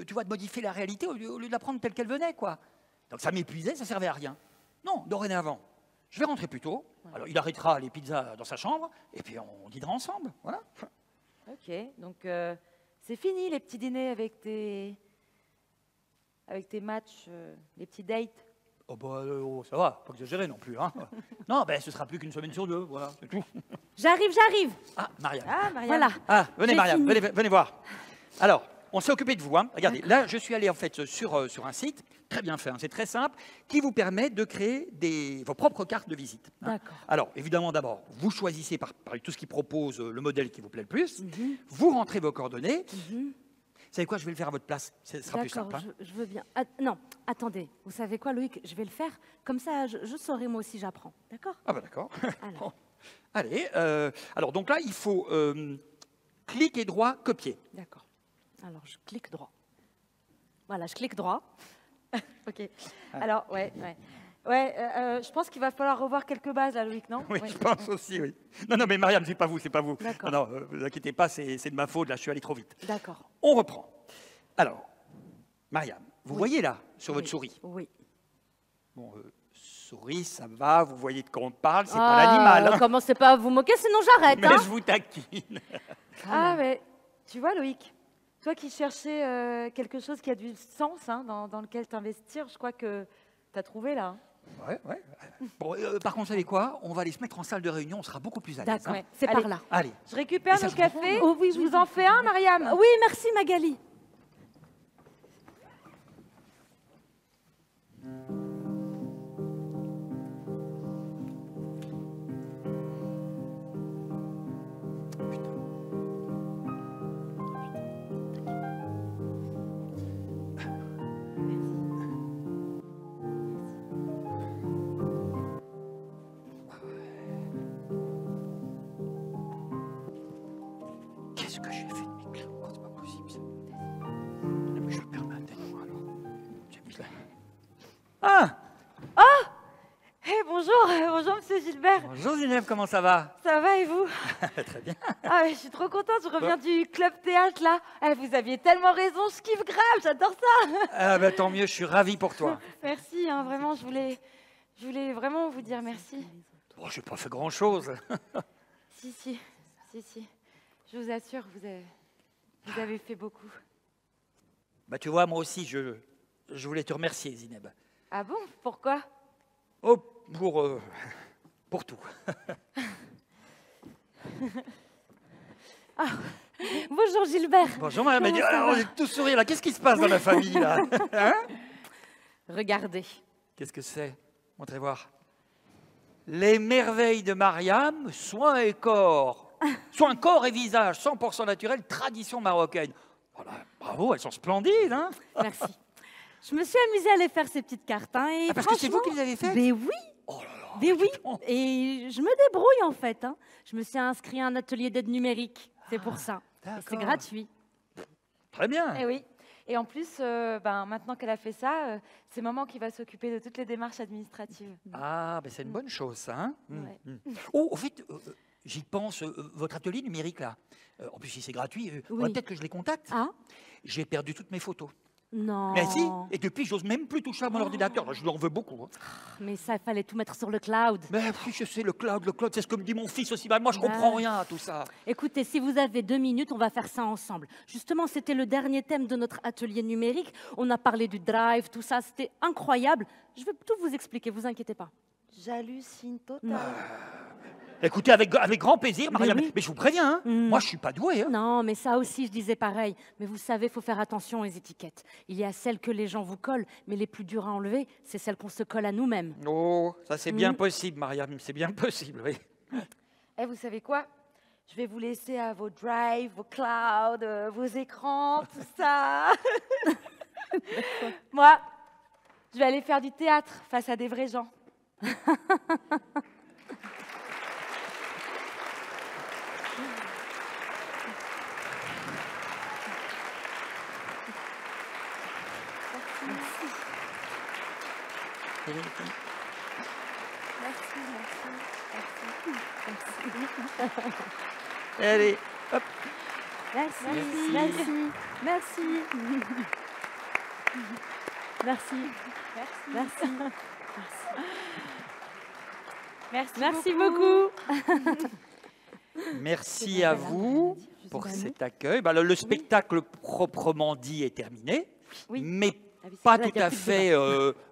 tu vois, de modifier la réalité au lieu de la prendre telle qu'elle venait, quoi. Donc ça m'épuisait, ça servait à rien. Non, dorénavant, je vais rentrer plus tôt. Ouais. Alors il arrêtera les pizzas dans sa chambre, et puis on dînera ensemble, voilà. Ok, donc c'est fini les petits dîners avec tes matchs, les petits dates. Oh bah ça va, pas exagérer non plus. Hein. Non, ben ce sera plus qu'une semaine sur deux, voilà, c'est tout. J'arrive. Ah, Mariam. Ah, Mariam. Voilà. Ah, venez Mariam, venez voir. Alors, on s'est occupé de vous. Hein. Regardez, là, je suis allé en fait sur un site, très bien fait, hein, c'est très simple, qui vous permet de créer vos propres cartes de visite. Hein. D'accord. Alors, évidemment, d'abord, vous choisissez par tout ce qui propose le modèle qui vous plaît le plus. Vous rentrez vos coordonnées. Vous savez quoi, je vais le faire à votre place. Ce sera plus simple. Hein. Je veux bien. Non, attendez. Vous savez quoi, Loïc? Je vais le faire. Comme ça, je saurai moi aussi, j'apprends. D'accord? Ah bah d'accord. Alors. Bon. Allez, alors donc là, il faut cliquer droit, copier. D'accord. Alors, je clique droit. Voilà, je clique droit. OK. Alors, ouais. Je pense qu'il va falloir revoir quelques bases, là, Loïc, non? Oui, je pense aussi, oui. Non, mais Mariam, c'est pas vous. D'accord. Non, vous inquiétez pas, c'est de ma faute, là, je suis allé trop vite. D'accord. On reprend. Alors, Mariam, vous voyez là, sur votre souris? Oui. Bon, souris, ça va, vous voyez de quoi on parle, c'est pas l'animal. Hein. Commencez pas à vous moquer, sinon j'arrête. Mais je vous taquine. Ah, mais tu vois, Loïc, toi qui cherchais quelque chose qui a du sens, hein, dans lequel t'investir, je crois que t'as trouvé là. Ouais. Bon, par contre, vous savez quoi? On va aller se mettre en salle de réunion, on sera beaucoup plus à l'aise. D'accord, Hein. c'est par là. Allez. Je récupère nos cafés. Oh, oui, je vous en fais un, Mariam? Oui, merci, Magali. Qu'est-ce que j'ai fait de mes clés? Oh, c'est pas possible, ça. Mais je perds ma tête, moi, alors. J'ai mis là. Ah! Bonjour, monsieur Gilbert. Bonjour Zineb, comment ça va? Ça va et vous? Très bien. Ah, je suis trop contente, je reviens du club théâtre là. Vous aviez tellement raison, je kiffe grave, j'adore ça. Ah bah tant mieux, je suis ravi pour toi. Merci, hein, vraiment, je voulais vraiment vous dire merci. Bon, j'ai pas fait grand-chose. Si. Je vous assure, vous avez fait beaucoup. Bah tu vois, moi aussi, je voulais te remercier, Zineb. Ah bon? Pourquoi? Oh, pour tout. Bonjour Gilbert. Bonjour Mariam, on est tous sourire là. Qu'est-ce qui se passe dans la famille là? Hein? Regardez. Qu'est-ce que c'est? Montrez voir. Les merveilles de Mariam, soins et corps. Soins corps et visage, 100% naturel, tradition marocaine. Voilà, bravo, elles sont splendides. Hein? Merci. Je me suis amusée à aller faire ces petites cartes. Hein, et parce que c'est vous qui les avez faites? Ben oui. Oh là là. Ben oui. Et je me débrouille en fait. Hein. Je me suis inscrite à un atelier d'aide numérique. C'est pour ça. C'est gratuit. Très bien. Et oui. Et en plus, maintenant qu'elle a fait ça, c'est maman qui va s'occuper de toutes les démarches administratives. Ah, ben c'est une bonne chose, ça. Hein? Ouais. Oh, au fait, j'y pense, votre atelier numérique, là. En plus, si c'est gratuit, peut-être que je les contacte. Ah? J'ai perdu toutes mes photos. Non. Mais si, et depuis, j'ose même plus toucher à mon ordinateur. Je lui en veux beaucoup. Hein. Mais ça, il fallait tout mettre sur le cloud. Mais oui, je sais, le cloud, c'est ce que me dit mon fils aussi. Moi, je comprends rien à tout ça. Écoutez, si vous avez 2 minutes, on va faire ça ensemble. Justement, c'était le dernier thème de notre atelier numérique. On a parlé du drive, tout ça, c'était incroyable. Je vais tout vous expliquer, vous inquiétez pas. J'hallucine totalement. Écoutez, avec grand plaisir, Mariam. oui. Mais je vous préviens, hein, moi, je suis pas doué. Hein. Non, mais ça aussi, je disais pareil. Mais vous savez, il faut faire attention aux étiquettes. Il y a celles que les gens vous collent, mais les plus dures à enlever, c'est celles qu'on se colle à nous-mêmes. Oh, ça c'est bien possible, Mariam. C'est bien possible, oui. Vous savez quoi? Je vais vous laisser à vos drives, vos clouds, vos écrans, tout ça. Moi, je vais aller faire du théâtre face à des vrais gens. Allez, hop. Merci. Merci beaucoup. Merci à vous pour cet accueil. Le spectacle proprement dit est terminé, mais pas tout à fait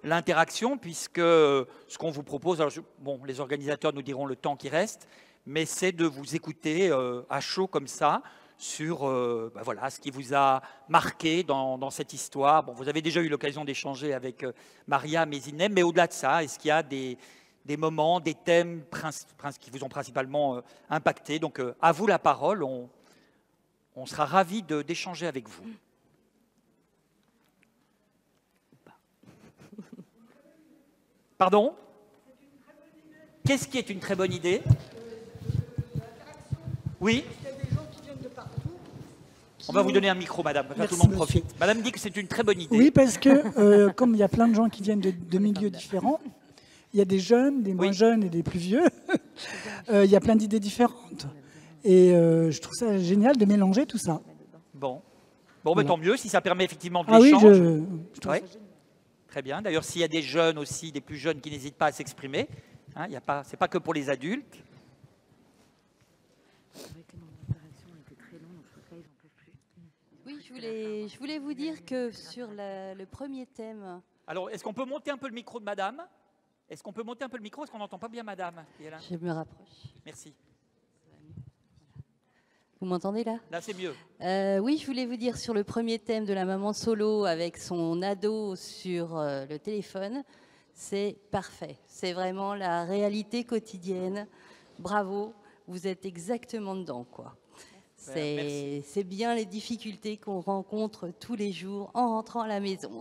l'interaction, puisque ce qu'on vous propose, les organisateurs nous diront le temps qui reste, mais c'est de vous écouter à chaud comme ça, sur voilà, ce qui vous a marqué dans cette histoire. Bon, vous avez déjà eu l'occasion d'échanger avec Mariam et Zineb, mais au-delà de ça, est-ce qu'il y a des moments, des thèmes qui vous ont principalement impacté? Donc, à vous la parole, on sera ravis d'échanger avec vous. Pardon? Qu'est-ce qui est une très bonne idée? Oui? On va vous donner un micro, madame. Tout le monde profite. Madame dit que c'est une très bonne idée. Oui, parce que comme il y a plein de gens qui viennent de milieux différents, il y a des jeunes, des moins jeunes et des plus vieux. Il y a plein d'idées différentes. Et je trouve ça génial de mélanger tout ça. Bon, mais tant mieux si ça permet effectivement de l'échange. Oui, je trouve ça génial. Très bien. D'ailleurs, s'il y a des jeunes aussi, des plus jeunes qui n'hésitent pas à s'exprimer, hein, c'est pas que pour les adultes. Oui, je voulais vous dire que sur le premier thème... Alors, est-ce qu'on peut monter un peu le micro de madame? Est-ce qu'on peut monter un peu le micro? Est-ce qu'on n'entend pas bien madame? Je me rapproche. Merci. Vous m'entendez là? Là, c'est mieux. Oui, je voulais vous dire sur le premier thème de la maman solo avec son ado sur le téléphone, c'est parfait. C'est vraiment la réalité quotidienne. Bravo, vous êtes exactement dedans, quoi. C'est bien les difficultés qu'on rencontre tous les jours en rentrant à la maison.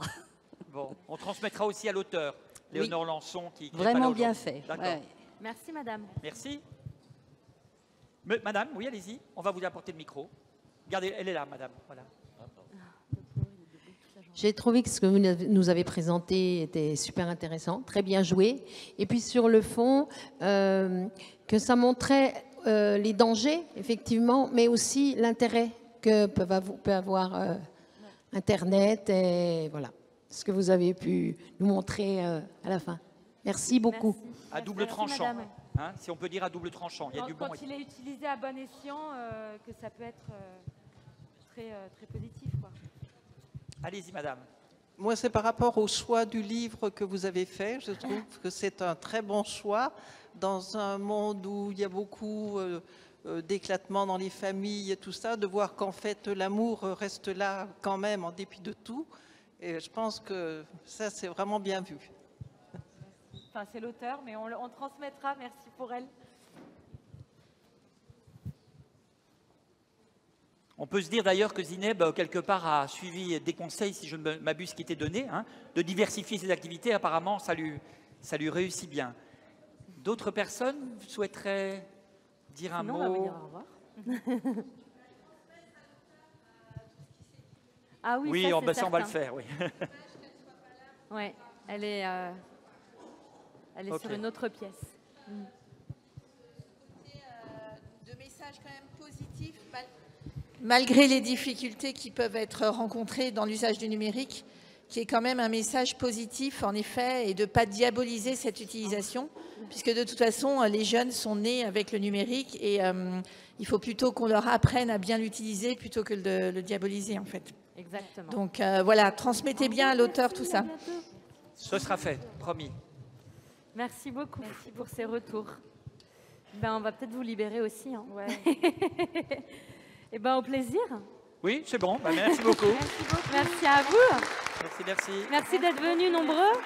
Bon, on transmettra aussi à l'auteur, Léonore Lançon, qui vraiment bien fait. D'accord. Ouais. Merci, madame. Merci. Mais, madame, oui, allez-y. On va vous apporter le micro. Regardez, elle est là, madame. Voilà. J'ai trouvé que ce que vous nous avez présenté était super intéressant, très bien joué. Et puis sur le fond, que ça montrait les dangers, effectivement, mais aussi l'intérêt que peut avoir Internet. Et voilà, ce que vous avez pu nous montrer à la fin. Merci beaucoup. Merci. À double tranchant. Hein, si on peut dire à double tranchant. Il y a du bon. Quand il est utilisé à bon escient, que ça peut être très positif, quoi. Allez-y, madame. Moi, c'est par rapport au choix du livre que vous avez fait. Je trouve que c'est un très bon choix dans un monde où il y a beaucoup d'éclatement dans les familles et tout ça, de voir qu'en fait l'amour reste là quand même en dépit de tout. Et je pense que ça, c'est vraiment bien vu. Enfin, c'est l'auteur, mais on transmettra. Merci pour elle. On peut se dire d'ailleurs que Zineb, quelque part, a suivi des conseils, si je ne m'abuse, qui étaient donnés, hein, de diversifier ses activités. Apparemment, ça lui réussit bien. D'autres personnes souhaiteraient dire un mot? On va vous dire au revoir. Ah oui, oui, ça, on va le faire, oui. Ouais, elle est okay. Sur une autre pièce. De messages quand même positifs, malgré les difficultés qui peuvent être rencontrées dans l'usage du numérique, qui est quand même un message positif, en effet, et de ne pas diaboliser cette utilisation, puisque de toute façon, les jeunes sont nés avec le numérique et il faut plutôt qu'on leur apprenne à bien l'utiliser plutôt que de le diaboliser, en fait. Exactement. Donc voilà, transmettez bien à l'auteur tout ça. Ce sera fait, promis. Merci beaucoup pour ces retours. Ben, on va peut-être vous libérer aussi. Hein. Ouais. Et ben, au plaisir. Oui, c'est bon. Ben, merci beaucoup. Merci à vous. Merci. Merci d'être venus nombreux.